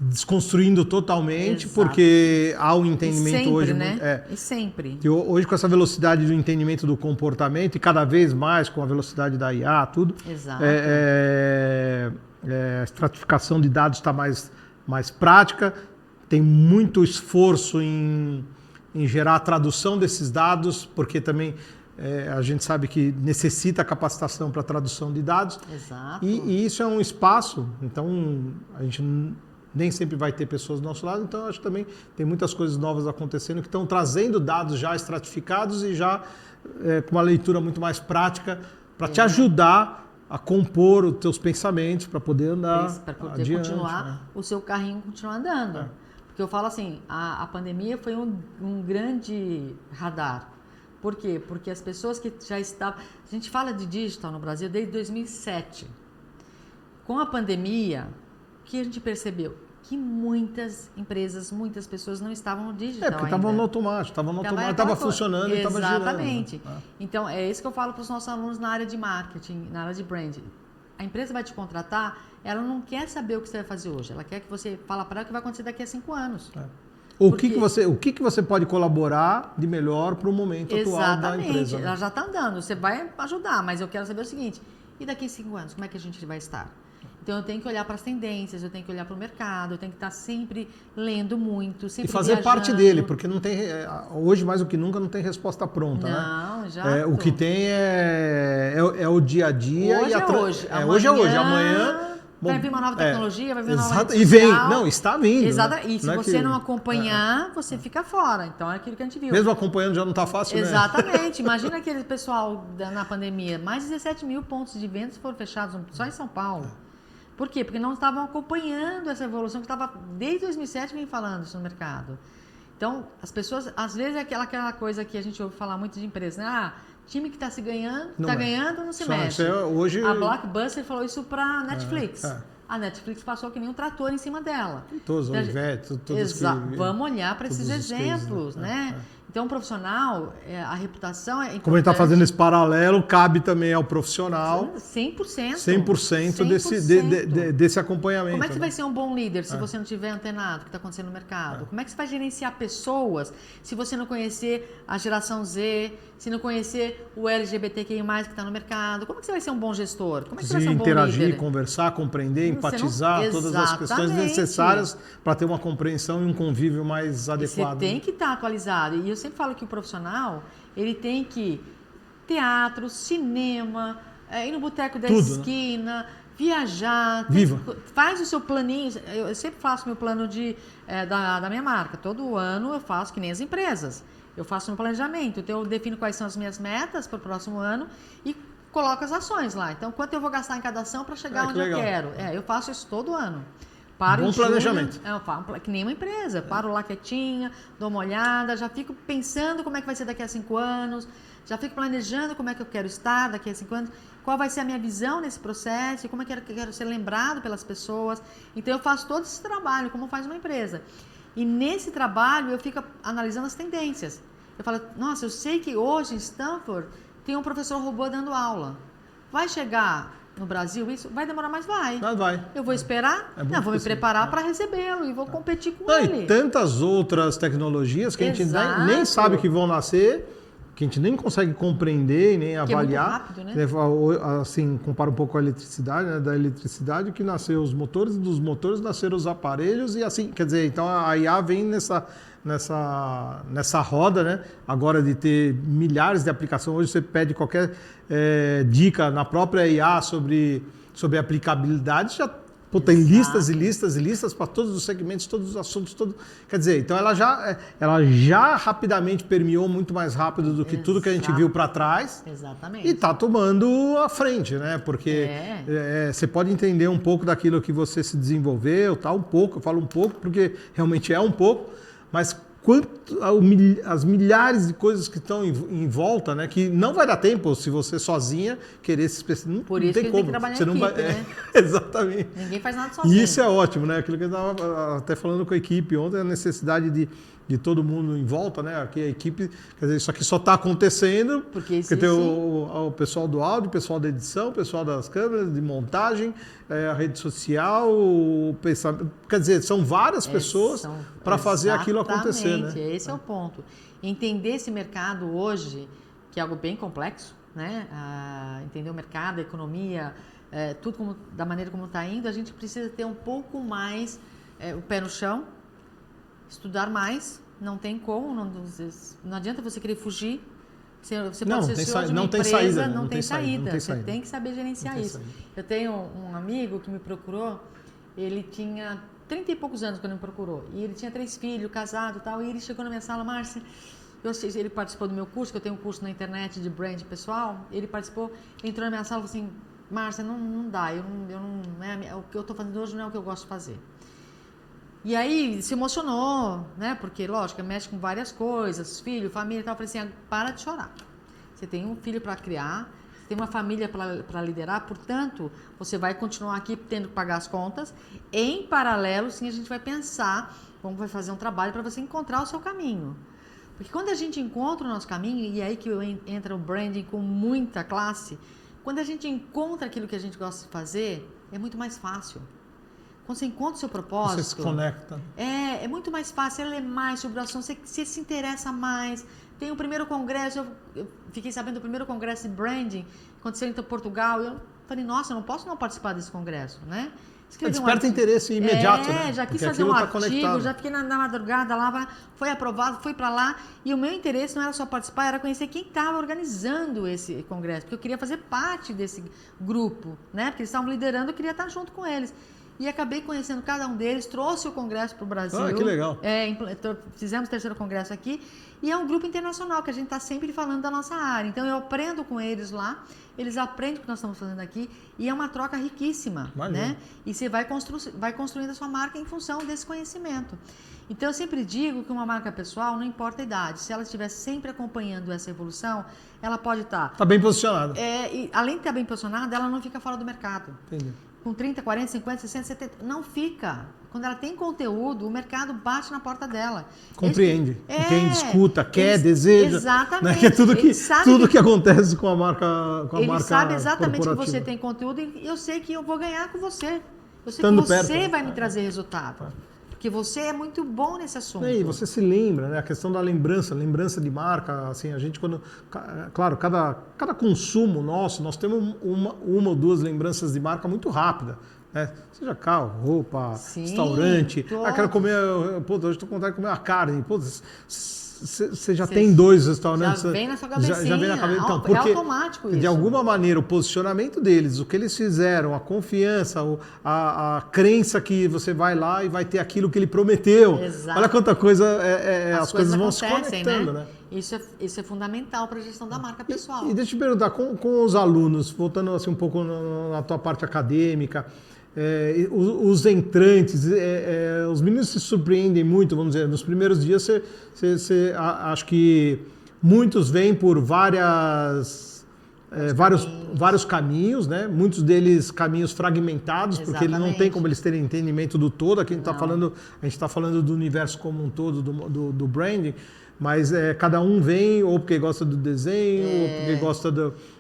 desconstruindo totalmente. Exato. Porque há um entendimento sempre, hoje... Né? E sempre. Hoje, com essa velocidade do entendimento do comportamento, e cada vez mais com a velocidade da IA, tudo... Exato. A estratificação de dados está mais prática, tem muito esforço em gerar a tradução desses dados, porque também a gente sabe que necessita capacitação para tradução de dados. Exato. E isso é um espaço, então a gente nem sempre vai ter pessoas do nosso lado, então acho que também tem muitas coisas novas acontecendo que estão trazendo dados já estratificados e já com uma leitura muito mais prática para te ajudar a compor os teus pensamentos para poder andar adiante, continuar, né? O seu carrinho continuar andando. Porque eu falo assim, a pandemia foi um grande radar. Por quê? Porque as pessoas que já estavam... A gente fala de digital no Brasil desde 2007. Com a pandemia, o que a gente percebeu? que muitas empresas, muitas pessoas não estavam no digital porque estavam no automático, estava funcionando e estava girando. Exatamente. Então, é isso que eu falo para os nossos alunos na área de marketing, na área de branding. A empresa vai te contratar, ela não quer saber o que você vai fazer hoje, ela quer que você fale para ela o que vai acontecer daqui a 5 anos. O que você pode colaborar de melhor para o momento atual da empresa? Exatamente, ela já está andando, você vai ajudar, mas eu quero saber o seguinte, e daqui a 5 anos, como é que a gente vai estar? Então, eu tenho que olhar para as tendências, eu tenho que olhar para o mercado, eu tenho que estar sempre lendo muito, sempre e fazer viajando. parte dele, porque não tem, hoje mais do que nunca não tem resposta pronta, não, né? Já o que tem é o dia a dia. Hoje é hoje. Hoje é hoje, amanhã... Vai vir uma nova tecnologia, vai vir uma nova rede social. E vem, não, está vindo. Exato. E se você não acompanhar, você fica fora. Então é aquilo que a gente viu. Mesmo acompanhando já não está fácil, né? Exatamente. Imagina aquele pessoal na pandemia. Mais de 17 mil pontos de vendas foram fechados só em São Paulo. Por quê? Porque não estavam acompanhando essa evolução que estava desde 2007 vem falando isso no mercado. Então, as pessoas, às vezes é aquela coisa que a gente ouve falar muito de empresa, né? Time que está se ganhando, não se mexe. Hoje... A Blockbuster falou isso para a Netflix. A Netflix passou que nem um trator em cima dela. Todos os Olivetti, todos que... Vamos olhar para esses exemplos, né? Então, o profissional, a reputação é importante. Como ele está fazendo esse paralelo, cabe também ao profissional 100%. 100% desse acompanhamento. Como é que você vai ser um bom líder se você não tiver antenado o que está acontecendo no mercado? Como é que você vai gerenciar pessoas se você não conhecer a geração Z, se não conhecer o LGBTQI+, que está no mercado? Como é que você vai ser um bom gestor? Como é que você vai ser um bom interagir, líder? Conversar, compreender, empatizar, todas as questões necessárias para ter uma compreensão e um convívio mais adequado. Você tem que estar atualizado. E eu sempre falo que o profissional, ele tem que teatro, cinema, ir no boteco da esquina, viajar, faz o seu planinho. Eu sempre faço meu plano da minha marca. Todo ano eu faço que nem as empresas. Eu faço um planejamento. Então eu defino quais são as minhas metas para o próximo ano e coloco as ações lá. Então, quanto eu vou gastar em cada ação para chegar onde eu quero? Eu faço isso todo ano. Bom planejamento. Eu falo que nem uma empresa. Paro lá quietinha, dou uma olhada, já fico pensando como é que vai ser daqui a 5 anos, já fico planejando como é que eu quero estar daqui a 5 anos, qual vai ser a minha visão nesse processo, como é que eu quero ser lembrado pelas pessoas. Então, eu faço todo esse trabalho, como faz uma empresa. E nesse trabalho, eu fico analisando as tendências. Eu falo, nossa, eu sei que hoje em Stanford tem um professor robô dando aula. Vai chegar no Brasil, isso vai demorar, mas vai. Eu vou esperar? Vou me preparar para recebê-lo e vou competir com ele. E tantas outras tecnologias que a gente nem sabe que vão nascer, que a gente nem consegue compreender e nem avaliar. É muito rápido, né? Assim, compara um pouco a eletricidade, né? Da eletricidade que nasceu os motores, dos motores nasceram os aparelhos e assim, quer dizer, então a IA vem nessa roda, né? Agora de ter milhares de aplicações. Hoje você pede qualquer dica na própria IA sobre aplicabilidade, já tem listas e listas e listas para todos os segmentos, todos os assuntos, quer dizer, então ela já rapidamente permeou muito mais rápido do que tudo que a gente viu para trás. Exatamente. E está tomando a frente, né? Porque você pode entender um pouco daquilo que você se desenvolveu, tá? Um pouco, eu falo um pouco porque realmente é um pouco, mas as milhares de coisas que estão em volta, né? Que não vai dar tempo se você sozinha querer se especializar. Por isso que tem que trabalhar em equipe, né? Exatamente. Ninguém faz nada sozinho. E isso é ótimo, né? Aquilo que eu estava até falando com a equipe ontem, a necessidade de todo mundo em volta, né? Aqui a equipe, quer dizer, isso aqui só está acontecendo porque tem o pessoal do áudio, o pessoal da edição, o pessoal das câmeras, de montagem, a rede social, o pensamento. Quer dizer, são várias pessoas para fazer aquilo acontecer, né? Esse é o ponto. Entender esse mercado hoje, que é algo bem complexo, né? Entender o mercado, a economia, tudo da maneira como está indo, a gente precisa ter um pouco mais o pé no chão, estudar mais, não tem como, não adianta você querer fugir. Você pode ser CEO de uma empresa, não tem saída. Você tem que saber gerenciar isso. Eu tenho um amigo que me procurou, ele tinha 30 e poucos anos quando me procurou, e ele tinha 3 filhos, casado e tal, e ele chegou na minha sala, Márcia, ele participou do meu curso, que eu tenho um curso na internet de brand pessoal, ele participou, entrou na minha sala e falou assim, Márcia, não dá, o que eu estou fazendo hoje não é o que eu gosto de fazer. E aí se emocionou, né? Porque, lógico, mexe com várias coisas, filho, família e tal. Eu falei assim, para de chorar. Você tem um filho para criar, você tem uma família para liderar, portanto, você vai continuar aqui tendo que pagar as contas. Em paralelo, sim, a gente vai pensar como vai fazer um trabalho para você encontrar o seu caminho. Porque quando a gente encontra o nosso caminho, e é aí que entra o branding com muita classe, quando a gente encontra aquilo que a gente gosta de fazer, é muito mais fácil. Quando você encontra o seu propósito... Você se conecta. É muito mais fácil, você lê mais sobre o assunto, você se interessa mais. Tem o primeiro congresso, eu fiquei sabendo do primeiro congresso de branding, aconteceu em Portugal, eu falei, nossa, eu não posso não participar desse congresso, né? Desperta interesse imediato, né? Já quis fazer um artigo, já fiquei na madrugada lá, foi aprovado, fui para lá, e o meu interesse não era só participar, era conhecer quem estava organizando esse congresso, porque eu queria fazer parte desse grupo, né? Porque eles estavam liderando, eu queria estar junto com eles. E acabei conhecendo cada um deles, trouxe o congresso para o Brasil. Ah, que legal. Fizemos o terceiro congresso aqui. E é um grupo internacional que a gente está sempre falando da nossa área. Então eu aprendo com eles lá, eles aprendem o que nós estamos fazendo aqui. E é uma troca riquíssima. Né? E você vai construindo a sua marca em função desse conhecimento. Então eu sempre digo que uma marca pessoal, não importa a idade, se ela estiver sempre acompanhando essa evolução, ela pode estar... Está bem posicionada. E, além de estar bem posicionada, ela não fica fora do mercado. Entendi. Com 30, 40, 50, 60, 70, não fica. Quando ela tem conteúdo, o mercado bate na porta dela. Compreende. Quem escuta, quer, deseja. Exatamente. Né? Que é tudo que acontece com a marca ele sabe exatamente que você tem conteúdo e eu sei que eu vou ganhar com você. Eu sei que você vai me trazer resultado. Porque você é muito bom nesse assunto. E você se lembra, né? A questão da lembrança de marca, assim, a gente quando... Claro, cada consumo nosso, nós temos uma ou duas lembranças de marca muito rápida. Né? Seja carro, roupa, restaurante. Quero comer... Pô, hoje estou com vontade de comer uma carne. Pô, você já tem dois restaurantes. Já vem na sua cabecinha. Já vem na cabeça. Então, porque, é automático isso. De alguma maneira, o posicionamento deles, o que eles fizeram, a confiança, a crença que você vai lá e vai ter aquilo que ele prometeu. Exato. Olha quanta coisa as coisas vão se acontecem, conectando, né? Isso é fundamental para a gestão da marca pessoal. E deixa eu te perguntar, com os alunos, voltando assim um pouco na tua parte acadêmica, os entrantes, os meninos se surpreendem muito, vamos dizer, nos primeiros dias acho que muitos vêm por vários caminhos, né? Muitos deles caminhos fragmentados, porque ele não tem como eles terem entendimento do todo. Aqui a gente está falando do universo como um todo, do branding, mas cada um vem ou porque gosta do desenho, ou porque gosta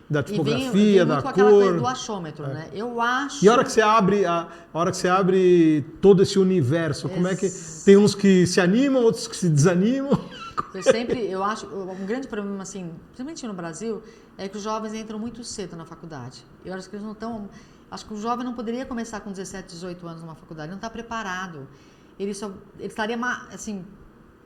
da tipografia, da cor. Aquela coisa do achômetro, né? Eu acho. E a hora que você abre todo esse universo, como é que tem uns que se animam, outros que se desanimam? Eu acho, um grande problema, assim, principalmente no Brasil, é que os jovens entram muito cedo na faculdade. Eu acho que eles não estão... Acho que o jovem não poderia começar com 17, 18 anos numa faculdade, ele não está preparado. Ele estaria, assim,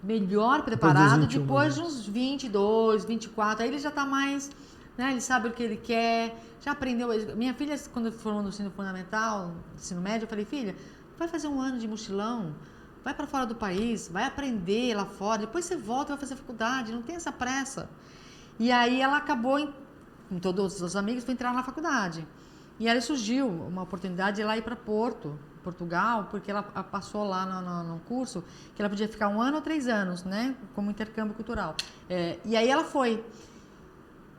melhor preparado depois de uns 22, 24, aí ele já está mais... Né, ele sabe o que ele quer, já aprendeu. Minha filha, quando formou no ensino fundamental, ensino médio, eu falei, filha, vai fazer um ano de mochilão, vai para fora do país, vai aprender lá fora, depois você volta e vai fazer faculdade, não tem essa pressa. E aí ela acabou, com todos os amigos, foi entrar na faculdade. E aí surgiu uma oportunidade de ela ir para Portugal, porque ela passou lá no curso, que ela podia ficar 1 ano ou 3 anos, né, como intercâmbio cultural. E aí ela foi.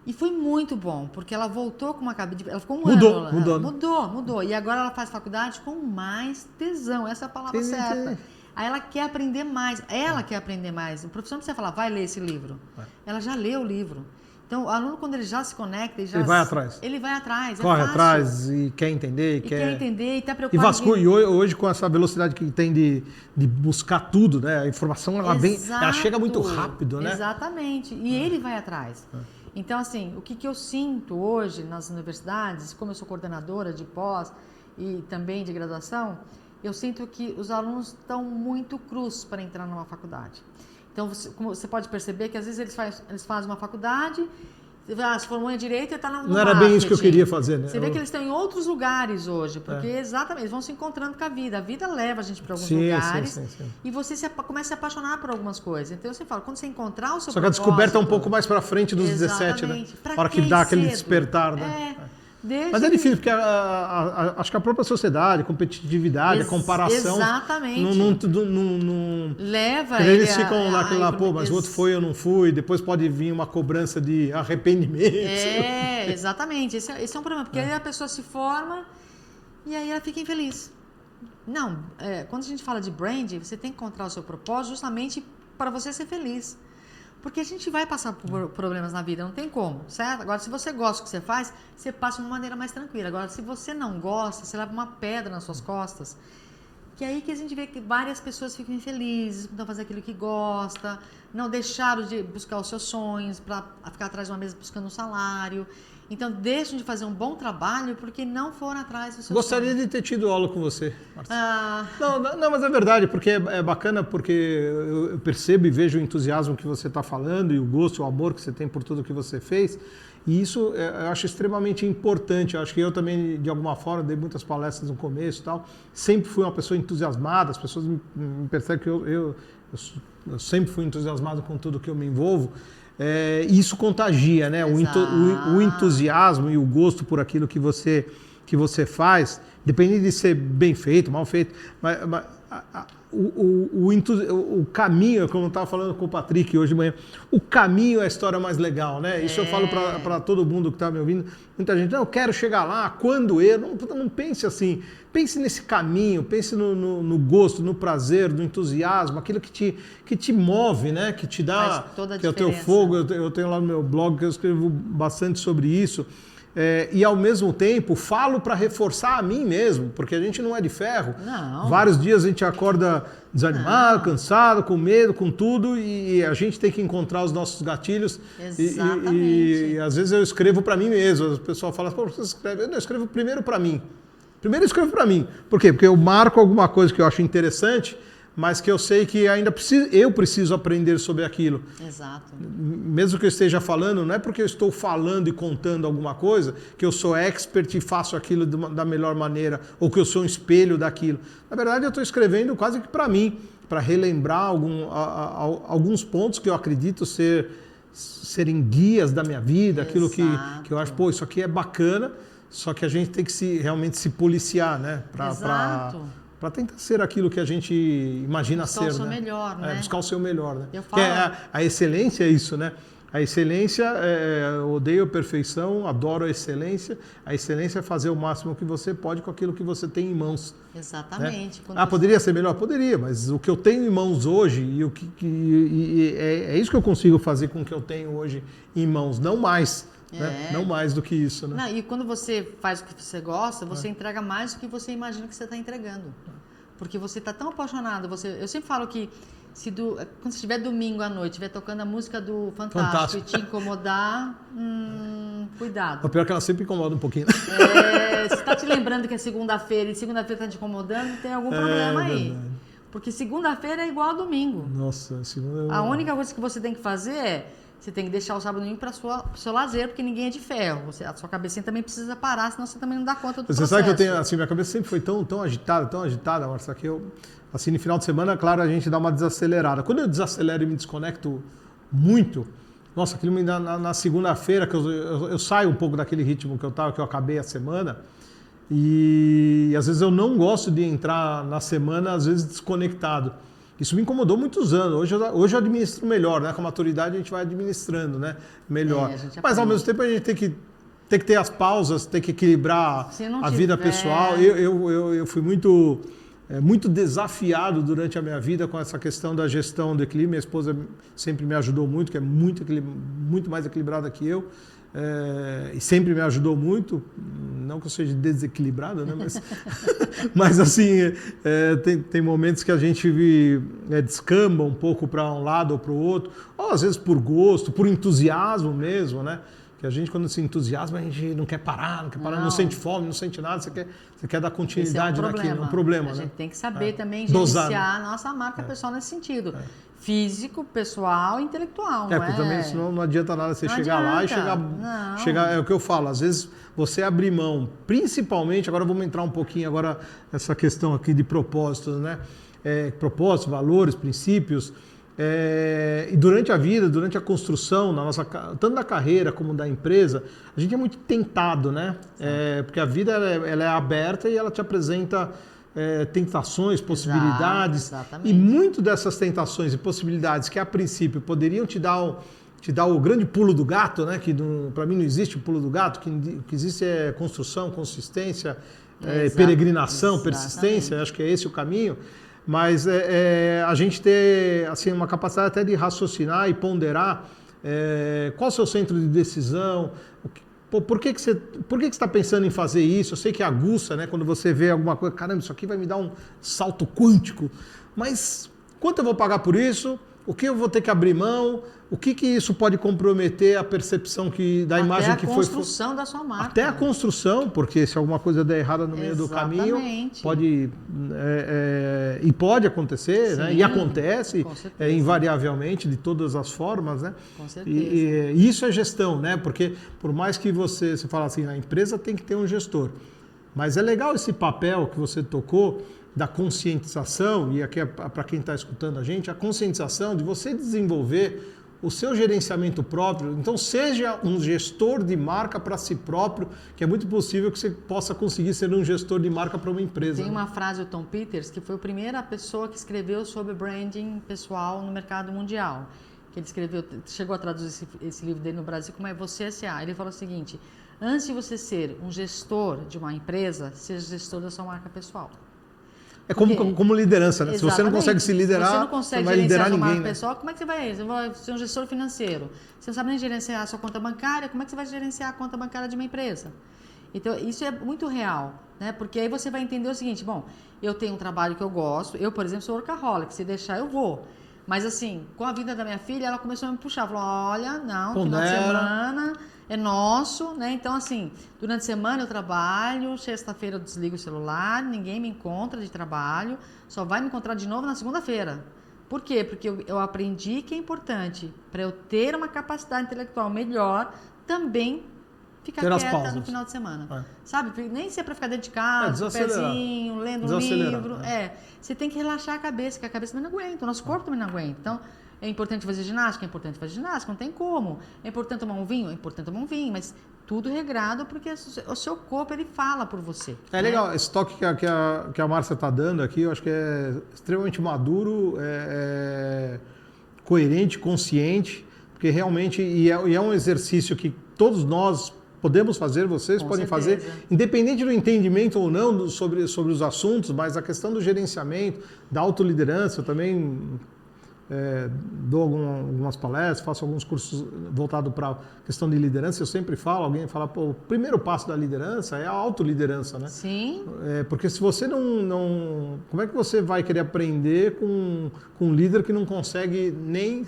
E foi muito bom, porque ela voltou com uma cabeça... Ela ficou um ano lá. Mudou. E agora ela faz faculdade com mais tesão. Essa é a palavra certa. Aí ela quer aprender mais. Ela quer aprender mais. O professor não precisa falar, vai ler esse livro. Ela já leu o livro. Então, o aluno, quando ele já se conecta... Ele vai atrás. Ele vai atrás. Corre atrás e quer entender. Quer entender e está preocupado. E vasculha. E hoje, com essa velocidade que tem de buscar tudo, né? A informação, ela chega muito rápido, né? Exatamente. E ele vai atrás. Então, assim, o que eu sinto hoje nas universidades, como eu sou coordenadora de pós e também de graduação, eu sinto que os alunos estão muito crus para entrar numa faculdade. Então, você pode perceber que às vezes eles fazem uma faculdade, se formou em Direito e está no Não marketing. Era bem isso que eu queria fazer, né? Você vê que eles estão em outros lugares hoje, porque exatamente, eles vão se encontrando com a vida. A vida leva a gente para alguns lugares sim. E você começa a se apaixonar por algumas coisas. Então, você fala, quando você encontrar o seu Só que a descoberta é um pouco mais para frente dos 17, né? Pra a hora que dá aquele despertar, né? Mas é difícil, porque acho que a própria sociedade, a competitividade, a comparação... Exatamente. Leva eles ficam naquele lá, pô, mas o outro foi, eu não fui, depois pode vir uma cobrança de arrependimento. Exatamente. Esse é um problema, porque aí a pessoa se forma e aí ela fica infeliz. Não, quando a gente fala de brand, você tem que encontrar o seu propósito justamente para você ser feliz. Porque a gente vai passar por problemas na vida, não tem como, certo? Agora, se você gosta do que você faz, você passa de uma maneira mais tranquila. Agora, se você não gosta, você leva uma pedra nas suas costas. Que é aí que a gente vê que várias pessoas ficam infelizes, não fazer aquilo que gosta, não deixaram de buscar os seus sonhos, para ficar atrás de uma mesa buscando um salário. Então, deixam de fazer um bom trabalho porque não foram atrás dos seus Gostaria sonhos. de ter tido aula com você, Marcelo. Não, mas é verdade, porque é bacana, porque eu percebo e vejo o entusiasmo que você está falando e o gosto, o amor que você tem por tudo que você fez. E isso eu acho extremamente importante. Eu acho que eu também, de alguma forma, dei muitas palestras no começo e tal. Sempre fui uma pessoa entusiasmada, as pessoas me percebem que eu sempre fui entusiasmado com tudo que eu me envolvo. Isso contagia, né? O entusiasmo e o gosto por aquilo que você faz, depende de ser bem feito, mal feito, mas o caminho, como eu estava falando com o Patrick hoje de manhã, o caminho é a história mais legal, né? Isso eu falo para todo mundo que está me ouvindo. Muita gente, não, eu quero chegar lá, quando eu... Não pense assim, pense nesse caminho, pense no gosto, no prazer, no entusiasmo, aquilo que te move, né? Que te dá... toda a que é o teu fogo, eu tenho lá no meu blog que eu escrevo bastante sobre isso. E ao mesmo tempo falo para reforçar a mim mesmo, porque a gente não é de ferro. Não. Vários dias a gente acorda desanimado, cansado, com medo, com tudo, e a gente tem que encontrar os nossos gatilhos. Exatamente. E às vezes eu escrevo para mim mesmo. O pessoal fala, pô, você escreve? Eu escrevo primeiro para mim. Primeiro eu escrevo para mim. Por quê? Porque eu marco alguma coisa que eu acho interessante, mas que eu sei que ainda eu preciso aprender sobre aquilo. Exato. Mesmo que eu esteja falando, não é porque eu estou falando e contando alguma coisa que eu sou expert e faço aquilo da melhor maneira, ou que eu sou um espelho daquilo. Na verdade, eu estou escrevendo quase que para mim, para relembrar alguns pontos que eu acredito serem guias da minha vida, aquilo que eu acho, pô, isso aqui é bacana, só que a gente tem que realmente se policiar, né? Para tentar ser aquilo que a gente imagina ser. Buscar o seu melhor, né? Buscar o seu melhor, né? Eu falo... A excelência é isso, né? A excelência, eu odeio a perfeição, adoro a excelência. A excelência é fazer o máximo que você pode com aquilo que você tem em mãos. Exatamente. Né? Poderia ser melhor? Poderia, mas o que eu tenho em mãos hoje, é isso que eu consigo fazer com o que eu tenho hoje em mãos, não mais. Né? Não mais do que isso. Né? Não, e quando você faz o que você gosta, você entrega mais do que você imagina que você está entregando. Porque você está tão apaixonado. Eu sempre falo que quando você estiver domingo à noite, estiver tocando a música do Fantástico e te incomodar, cuidado. O pior é que ela sempre incomoda um pouquinho. Você está te lembrando que é segunda-feira e segunda-feira está te incomodando, tem algum problema aí. Verdade. Porque segunda-feira é igual a domingo. Nossa, segunda... A única coisa que você tem que fazer você tem que deixar o sábado e domingo para o seu lazer, porque ninguém é de ferro. A sua cabecinha também precisa parar, senão você também não dá conta do processo. Você sabe que eu tenho, assim, minha cabeça sempre foi tão agitada, Marcia, que eu, assim, no final de semana, claro, a gente dá uma desacelerada. Quando eu desacelero e me desconecto muito, nossa, aquilo me dá na segunda-feira, que eu saio um pouco daquele ritmo que eu acabei a semana, e às vezes eu não gosto de entrar na semana, às vezes, desconectado. Isso me incomodou muitos anos. Hoje eu administro melhor, né? Com a maturidade a gente vai administrando, né? Melhor. Mas ao mesmo tempo a gente tem que ter as pausas, tem que equilibrar a vida pessoal. Eu fui muito desafiado durante a minha vida com essa questão da gestão do equilíbrio. Minha esposa sempre me ajudou muito, que é muito mais equilibrada que eu. E sempre me ajudou muito, não que eu seja desequilibrado, né? Mas assim, tem momentos que a gente descamba um pouco para um lado ou para o outro, ou às vezes por gosto, por entusiasmo mesmo, né? Que a gente, quando se entusiasma, a gente não quer parar, não sente fome, não sente nada, você quer dar continuidade naquilo, é um problema. A gente tem que saber também gerenciar a nossa marca pessoal nesse sentido. Físico, pessoal e intelectual. Porque também senão não adianta nada você chegar lá e chegar. É o que eu falo, às vezes você abrir mão, principalmente, agora vamos entrar um pouquinho agora nessa questão aqui de propósitos, né? Propósitos, valores, princípios. E durante a vida, durante a construção, tanto da carreira como da empresa, a gente é muito tentado, né? Porque a vida ela é aberta e ela te apresenta tentações, possibilidades. Exatamente. E muito dessas tentações e possibilidades que a princípio poderiam te dar o grande pulo do gato, né? Que para mim não existe o pulo do gato, o que existe é construção, consistência, peregrinação, persistência, acho que é esse o caminho. Mas a gente ter assim, uma capacidade até de raciocinar e ponderar qual é o seu centro de decisão, por que você está pensando em fazer isso? Eu sei que aguça, né? Quando você vê alguma coisa, caramba, isso aqui vai me dar um salto quântico, mas quanto eu vou pagar por isso? O que eu vou ter que abrir mão? O que isso pode comprometer a percepção da imagem que foi... Até a construção da sua marca. Até a construção, porque se alguma coisa der errada no meio do caminho, pode acontecer, Sim, né? E acontece invariavelmente, de todas as formas, né? Com certeza. E isso é gestão, né? Porque por mais que você fala assim, a empresa tem que ter um gestor. Mas é legal esse papel que você tocou, da conscientização, e aqui é para quem está escutando a gente, a conscientização de você desenvolver o seu gerenciamento próprio. Então seja um gestor de marca para si próprio, que é muito possível que você possa conseguir ser um gestor de marca para uma empresa. Tem uma frase do Tom Peters, que foi a primeira pessoa que escreveu sobre branding pessoal no mercado mundial. Que ele escreveu, chegou a traduzir esse livro dele no Brasil como é Você S.A. Ele falou o seguinte: antes de você ser um gestor de uma empresa, seja gestor da sua marca pessoal. É como liderança, né? Exatamente. Se você não consegue se liderar, você não vai liderar ninguém. Né? Pessoal, como é que você vai? Você vai ser um gestor financeiro. Você não sabe nem gerenciar a sua conta bancária, como é que você vai gerenciar a conta bancária de uma empresa? Então, isso é muito real, né? Porque aí você vai entender o seguinte: bom, eu tenho um trabalho que eu gosto, eu, por exemplo, sou workaholic, se deixar eu vou. Mas assim, com a vida da minha filha, ela começou a me puxar, falou: olha, não, final de semana é nosso, né? Então, assim, durante a semana eu trabalho, sexta-feira eu desligo o celular, ninguém me encontra de trabalho, só vai me encontrar de novo na segunda-feira. Por quê? Porque eu aprendi que é importante, para eu ter uma capacidade intelectual melhor, também ficar quieta no final de semana. Sabe? Nem ser para ficar dentro de casa, com o pezinho, lendo um livro. Você tem que relaxar a cabeça, que a cabeça também não aguenta, o nosso corpo também não aguenta. Então, é importante fazer ginástica? É importante fazer ginástica, não tem como. É importante tomar um vinho? É importante tomar um vinho, mas tudo regrado, porque o seu corpo, ele fala por você. É legal, esse toque que a Márcia está dando aqui, eu acho que é extremamente maduro, coerente, consciente, porque realmente, e é um exercício que todos nós podemos fazer, vocês podem fazer, independente do entendimento ou não sobre os assuntos, mas a questão do gerenciamento, da autoliderança, eu também dou algumas palestras, faço alguns cursos voltados para a questão de liderança. Eu sempre falo, alguém fala, pô, o primeiro passo da liderança é a autoliderança, né? Sim. Porque se você não... Como é que você vai querer aprender com um líder que não consegue nem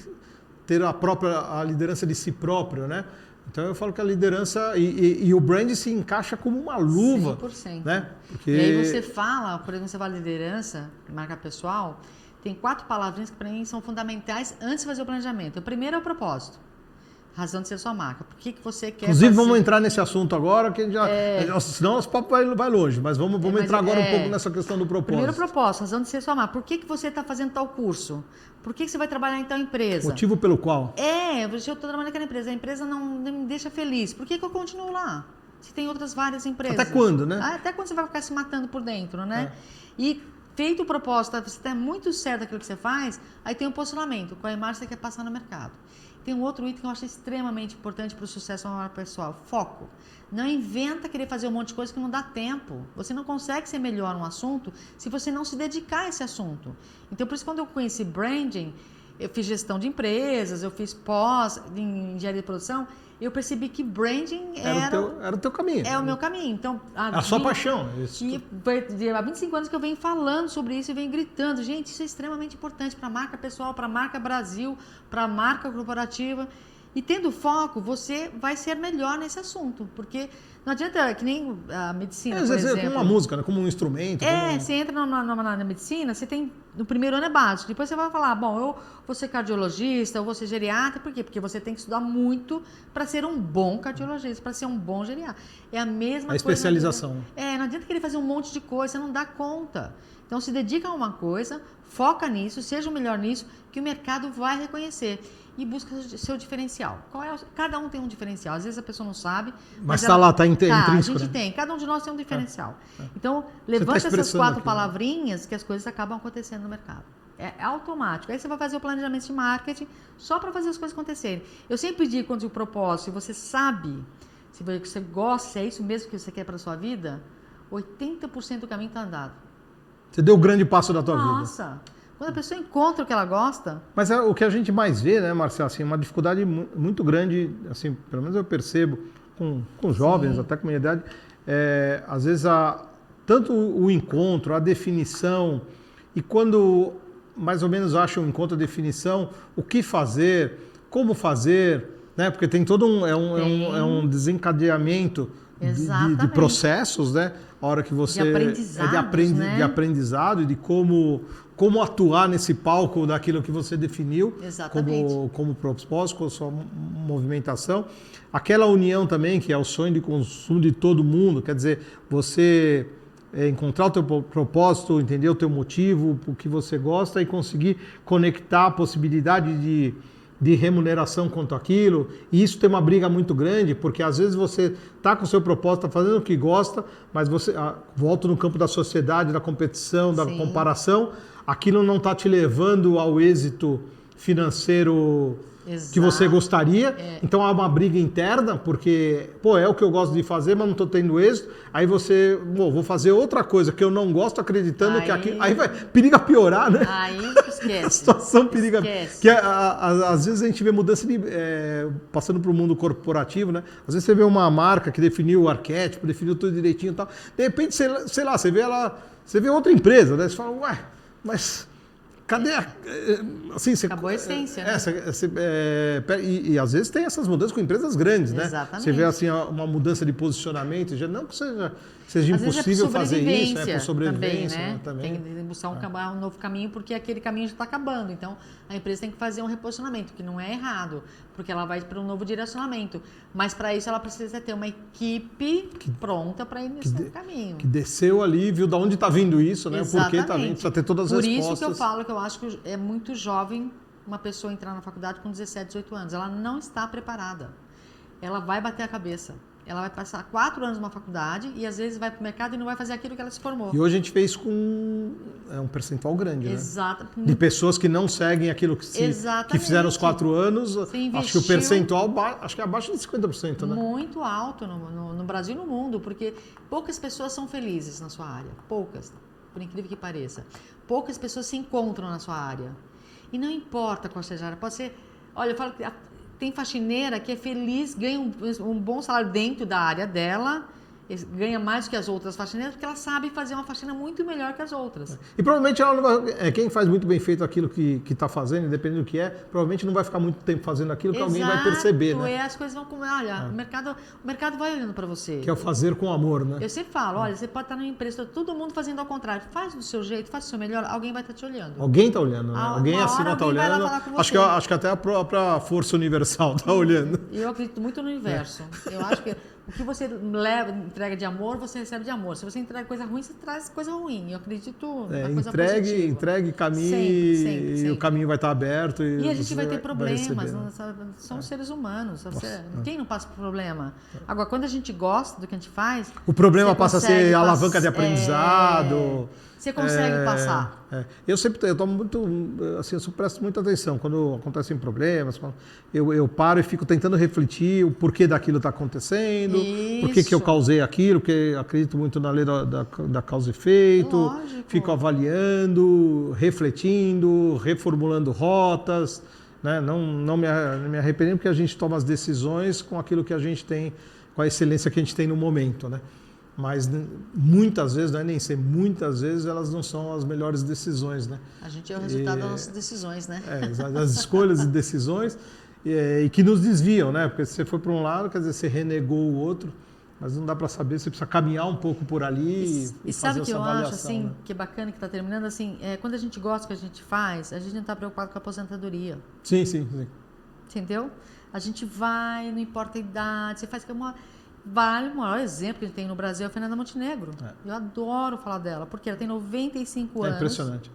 ter a liderança de si próprio, né? Então eu falo que a liderança e o brand se encaixa como uma luva. 100%. Né? Porque... E aí você fala, por exemplo, você fala liderança, marca pessoal, tem 4 palavrinhas que para mim são fundamentais antes de fazer o planejamento. O primeiro é o propósito. Razão de ser sua marca. Por que você quer Inclusive, vamos entrar nesse assunto agora, que senão nosso papo vai longe, mas vamos entrar agora um pouco nessa questão do propósito. Primeiro propósito, razão de ser sua marca. Por que você está fazendo tal curso? Por que você vai trabalhar em tal empresa? Motivo pelo qual? Eu estou trabalhando naquela empresa, a empresa não me deixa feliz. Por que eu continuo lá? Se tem outras várias empresas. Até quando, né? Até quando você vai ficar se matando por dentro, né? E feito o propósito, você está muito certo daquilo que você faz, aí tem um posicionamento, qual imagem você quer passar no mercado. Tem um outro item que eu acho extremamente importante para o sucesso da marca pessoal, foco. Não inventa querer fazer um monte de coisa que não dá tempo. Você não consegue ser melhor num assunto se você não se dedicar a esse assunto. Então, por isso, quando eu conheci branding, eu fiz gestão de empresas, eu fiz pós em engenharia de produção, eu percebi que branding era o teu caminho. É o meu caminho. Então, a sua paixão. Há 25 anos que eu venho falando sobre isso e venho gritando. Gente, isso é extremamente importante para a marca pessoal, para a marca Brasil, para a marca corporativa. E tendo foco, você vai ser melhor nesse assunto. Porque Não adianta, que nem a medicina, Às por vezes é exemplo. como uma música, né? Como um instrumento. Você entra na medicina, você tem, no primeiro ano é básico, depois você vai falar, bom, eu vou ser cardiologista, eu vou ser geriatra, por quê? Porque você tem que estudar muito para ser um bom cardiologista, para ser um bom geriatra. É a mesma coisa. A especialização. Não adianta querer fazer um monte de coisa, você não dá conta. Então se dedica a uma coisa, foca nisso, seja o melhor nisso, que o mercado vai reconhecer. E busca seu diferencial. Cada um tem um diferencial. Às vezes a pessoa não sabe. Mas está lá, está intrínseco. A gente tem. Cada um de nós tem um diferencial. Então, levanta essas 4 palavrinhas que as coisas acabam acontecendo no mercado. É automático. Aí você vai fazer o planejamento de marketing só para fazer as coisas acontecerem. Eu sempre digo, quando o propósito, se você sabe, se você gosta, se é isso mesmo que você quer para a sua vida, 80% do caminho está andado. Você deu o grande passo da tua vida. Nossa! Quando a pessoa encontra o que ela gosta... Mas é o que a gente mais vê, né, Marcelo? Assim, uma dificuldade muito grande, assim, pelo menos eu percebo, com jovens, até com a minha idade, às vezes tanto o encontro, a definição, e quando mais ou menos acham o encontro, a definição, o que fazer, como fazer, né? Porque tem todo um desencadeamento de processos, né? A hora que você de aprendizado e de como atuar nesse palco daquilo que você definiu como propósito, com a sua movimentação. Aquela união também, que é o sonho de consumo de todo mundo, quer dizer, você encontrar o teu propósito, entender o teu motivo, o que você gosta e conseguir conectar a possibilidade de remuneração quanto aquilo, e isso tem uma briga muito grande, porque às vezes você está com o seu propósito, está fazendo o que gosta, mas você volta no campo da sociedade, da competição, da comparação, aquilo não está te levando ao êxito financeiro que você gostaria, então há uma briga interna, porque, é o que eu gosto de fazer, mas não estou tendo êxito, aí você, vou fazer outra coisa que eu não gosto, acreditando que aquilo, aí periga piorar, né? Aí esquece. A situação periga, que às vezes a gente vê mudança passando para o mundo corporativo, né? Às vezes você vê uma marca que definiu o arquétipo, definiu tudo direitinho e tal, de repente, sei lá, você vê outra empresa, né? Você fala, mas... Cadê assim, acabou a essência, né? E às vezes tem essas mudanças com empresas grandes, né? Exatamente. Você vê assim, uma mudança de posicionamento, não que seja impossível fazer isso, por sobrevivência. Também, né? Tem que buscar um novo caminho, porque aquele caminho já está acabando. Então, a empresa tem que fazer um reposicionamento, que não é errado, porque ela vai para um novo direcionamento. Mas, para isso, ela precisa ter uma equipe pronta para ir nesse caminho. Que desceu ali, viu de onde está vindo isso, né? Exatamente. Porque também precisa ter todas as respostas. Por isso que eu falo que eu acho que é muito jovem uma pessoa entrar na faculdade com 17, 18 anos. Ela não está preparada. Ela vai bater a cabeça. Ela vai passar 4 anos numa faculdade e às vezes vai para o mercado e não vai fazer aquilo que ela se formou. E hoje a gente fez com um percentual grande, Exato. Né? De pessoas que não seguem aquilo que fizeram os 4 anos. Acho que o percentual acho que é abaixo de 50%, né? Muito alto no Brasil e no mundo, porque poucas pessoas são felizes na sua área. Poucas, por incrível que pareça. Poucas pessoas se encontram na sua área. E não importa qual seja a área. Pode ser... Olha, eu falo que tem faxineira que é feliz, ganha um bom salário dentro da área dela, ganha mais que as outras faxineiras, porque ela sabe fazer uma faxina muito melhor que as outras. E provavelmente ela não vai, quem faz muito bem feito aquilo que está fazendo, independente do que provavelmente não vai ficar muito tempo fazendo aquilo que alguém vai perceber, né? As coisas vão comer. Olha, o mercado vai olhando para você. Que é o fazer com amor, né? Eu sempre falo, olha, você pode estar numa empresa, todo mundo fazendo ao contrário. Faz do seu jeito, faz do seu melhor, alguém vai estar te olhando. Alguém está olhando, né? Alguém acima está olhando. Acho que até a própria força universal está olhando. Eu acredito muito no universo. Eu acho que o que você entrega de amor, você recebe de amor. Se você entrega coisa ruim, você traz coisa ruim. Eu acredito na coisa positiva. Entregue, caminhe, sempre. E o caminho vai estar aberto. E a gente vai ter problemas. São seres humanos. Quem não passa por problema? Agora, quando a gente gosta do que a gente faz... O problema passa a ser alavanca de aprendizado. Você consegue passar. Eu tomo muito, assim, eu presto muita atenção quando acontecem problemas. Eu paro e fico tentando refletir o porquê daquilo está acontecendo, por que eu causei aquilo, porque acredito muito na lei da causa e efeito. Lógico. Fico avaliando, refletindo, reformulando rotas, né? Não me arrependendo, porque a gente toma as decisões com aquilo que a gente tem, com a excelência que a gente tem no momento, né? Mas muitas vezes, não é nem sempre, muitas vezes elas não são as melhores decisões, né? A gente é o resultado das nossas decisões, né? Das escolhas e decisões e que nos desviam, né? Porque se você foi para um lado, quer dizer, você renegou o outro Mas não dá para saber, você precisa caminhar um pouco por ali E fazer sabe o que essa eu avaliação. acho, assim, Né? que é bacana, que está terminando, assim, quando a gente gosta do que a gente faz, a gente não está preocupado com a aposentadoria. Sim. Entendeu? A gente vai, não importa a idade, você faz que vale. O maior exemplo que a gente tem no Brasil é a Fernanda Montenegro. Eu adoro falar dela, porque ela tem 95 anos. É impressionante.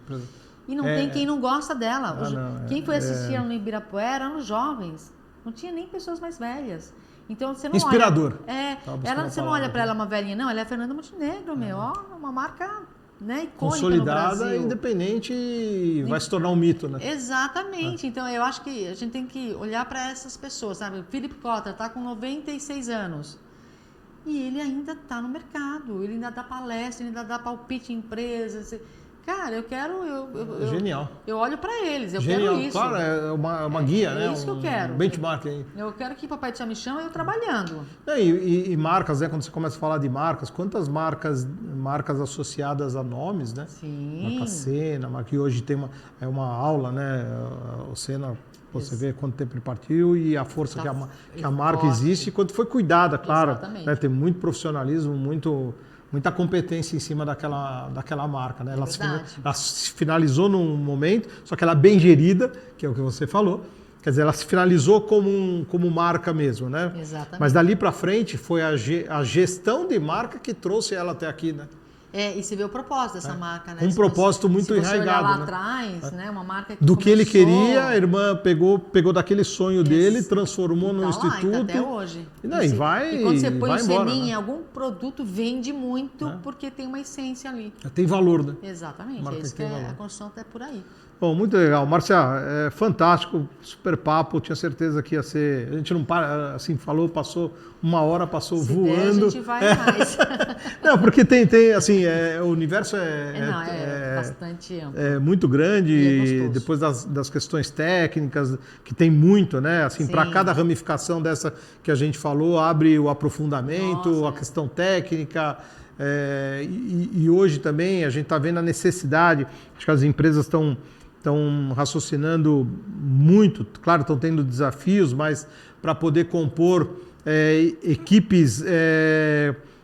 E não tem quem não gosta dela. Quem foi assistir ela no Ibirapuera eram os jovens. Não tinha nem pessoas mais velhas. Então você não Inspirador. olha. Você não olha para ela uma velhinha, não. Ela é a Fernanda Montenegro, meu. Ó, uma marca, né, icônica consolidada, no Brasil. Independente, e vai se tornar um mito, né? Exatamente. Então eu acho que a gente tem que olhar para essas pessoas, sabe? O Philip Kotler está com 96 anos. E ele ainda está no mercado. Ele ainda dá palestra, ele ainda dá palpite em empresas. Cara, eu quero... Genial. Eu olho para eles, eu Genial. quero isso. Claro, é uma guia, né? É isso que eu quero. Benchmark aí. Eu quero que Papai do Céu me chame eu trabalhando. E marcas, né? Quando você começa a falar de marcas, quantas marcas associadas a nomes, né? Sim. Marca Senna, que hoje tem uma aula, né? O Senna, você vê quanto tempo ele partiu e a força que a marca existe e quanto foi cuidada, claro. Exatamente. Né? Tem muito profissionalismo, muita competência em cima daquela marca. Né? Ela se finalizou num momento, só que ela é bem gerida, que é o que você falou. Quer dizer, ela se finalizou como marca mesmo, né? Exatamente. Mas dali para frente foi a gestão de marca que trouxe ela até aqui, né? E você vê o propósito dessa marca, né? Um propósito muito enraizado. Se você olhar lá né? atrás, né? Uma marca que do que ele queria, a irmã pegou daquele sonho dele, transformou num instituto. Lá, até hoje. E quando você põe o Seninha em algum produto, vende muito porque tem uma essência ali. Tem valor, né? Exatamente. É isso que a construção até por aí. Bom, muito legal. Márcia, é fantástico, super papo. Tinha certeza que ia ser... A gente não para, assim, passou uma hora, passou Se voando. Der, a gente vai mais. Não, porque tem assim, o universo bastante amplo. É muito grande, e depois das questões técnicas, que tem muito, né? Assim, para cada ramificação dessa que a gente falou, abre o aprofundamento, a questão técnica. E hoje também a gente está vendo a necessidade, acho que as empresas estão raciocinando muito, claro, estão tendo desafios, mas para poder compor equipes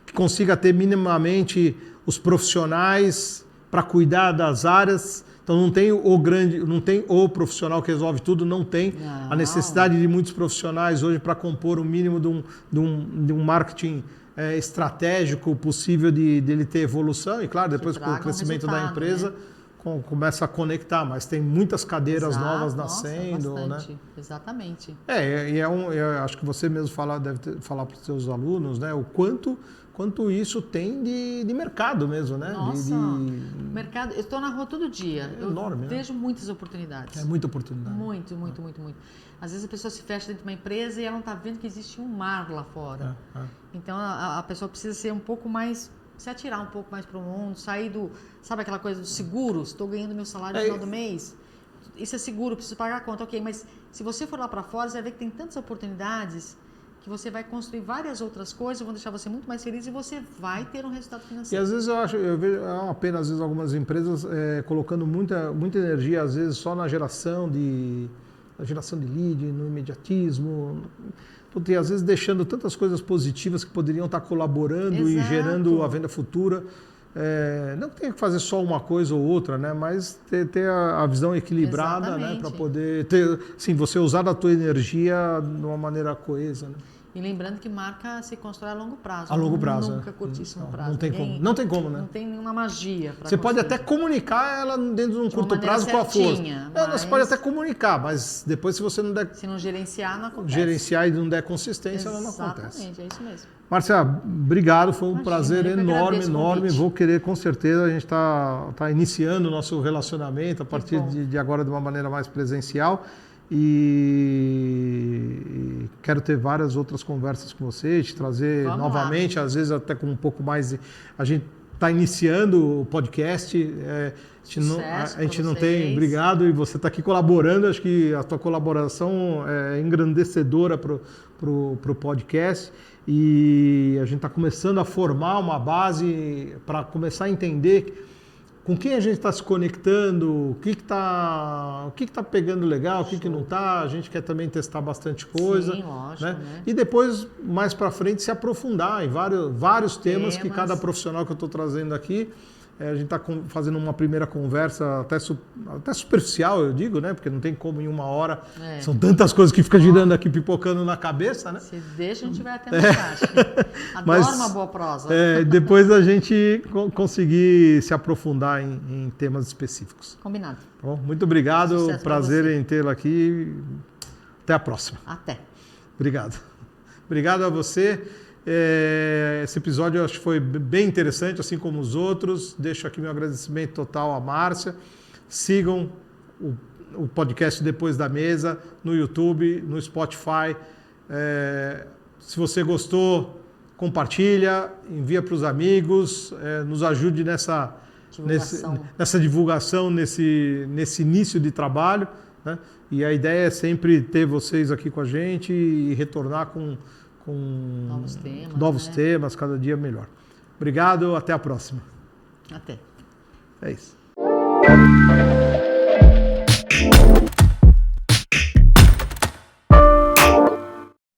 que consiga ter minimamente os profissionais para cuidar das áreas. Então não tem o profissional que resolve tudo, não tem a necessidade de muitos profissionais hoje para compor o mínimo de um marketing estratégico possível dele ter evolução. E claro, depois com o crescimento da empresa, né? Começa a conectar, mas tem muitas cadeiras novas nascendo. Bastante. Né? Exatamente. Eu acho que você mesmo deve falar para os seus alunos, né, o quanto isso tem de mercado mesmo, né? Nossa, mercado. Eu estou na rua todo dia. É enorme, eu vejo muitas oportunidades. É muita oportunidade. Muito. Às vezes a pessoa se fecha dentro de uma empresa e ela não está vendo que existe um mar lá fora. Então a pessoa precisa ser um pouco mais, se atirar um pouco mais para o mundo, sair sabe aquela coisa dos seguros? Estou ganhando meu salário no final do mês. Isso é seguro, preciso pagar a conta. Ok, mas se você for lá para fora, você vai ver que tem tantas oportunidades que você vai construir várias outras coisas, vão deixar você muito mais feliz e você vai ter um resultado financeiro. E às vezes eu vejo uma pena, às vezes, algumas empresas colocando muita energia, às vezes, só na geração de lead, no imediatismo, e às vezes deixando tantas coisas positivas que poderiam estar colaborando e gerando a venda futura. Não tem que fazer só uma coisa ou outra, né? Mas ter a visão equilibrada, né? Para poder ter, assim, você usar a tua energia de uma maneira coesa, né? E lembrando que marca se constrói a longo prazo. A longo prazo. Nunca curtíssimo prazo. Não tem como, né? Não tem nenhuma magia. Você pode até comunicar ela dentro de um curto prazo com a força. Você pode até comunicar, mas depois se você não der... Se não gerenciar, não acontece. Gerenciar e não der consistência, ela não acontece. Exatamente, é isso mesmo. Márcia, obrigado, foi um prazer enorme. Vou querer, com certeza, a gente está iniciando o nosso relacionamento a partir de agora de uma maneira mais presencial. E quero ter várias outras conversas com você, te trazer novamente, às vezes até com um pouco mais... A gente está iniciando o podcast, a gente não tem... Obrigado, e você está aqui colaborando, acho que a tua colaboração é engrandecedora para o podcast, e a gente está começando a formar uma base para começar a entender com quem a gente está se conectando, o que tá pegando legal, o que não está. A gente quer também testar bastante coisa. Sim, lógico, né? E depois, mais para frente, se aprofundar em vários temas que cada profissional que eu estou trazendo aqui. A gente está fazendo uma primeira conversa até superficial, eu digo, né? Porque não tem como em uma hora. São tantas coisas que ficam girando aqui, pipocando na cabeça, né? Se deixa, a gente vai até mais tarde. Adoro uma boa prosa. Depois a gente conseguir se aprofundar em temas específicos. Combinado. Bom, muito obrigado. Sucesso Prazer em tê-lo aqui. Até a próxima. Até. Obrigado. Obrigado a você. Esse episódio eu acho que foi bem interessante, assim como os outros. Deixo aqui meu agradecimento total à Márcia. Sigam o podcast Depois da Mesa no YouTube, no Spotify. Se você gostou, compartilha, envia para os amigos, nos ajude nessa divulgação, nesse início de trabalho, né? E a ideia é sempre ter vocês aqui com a gente e retornar com novos temas, cada dia melhor. Obrigado, até a próxima. Até. É isso.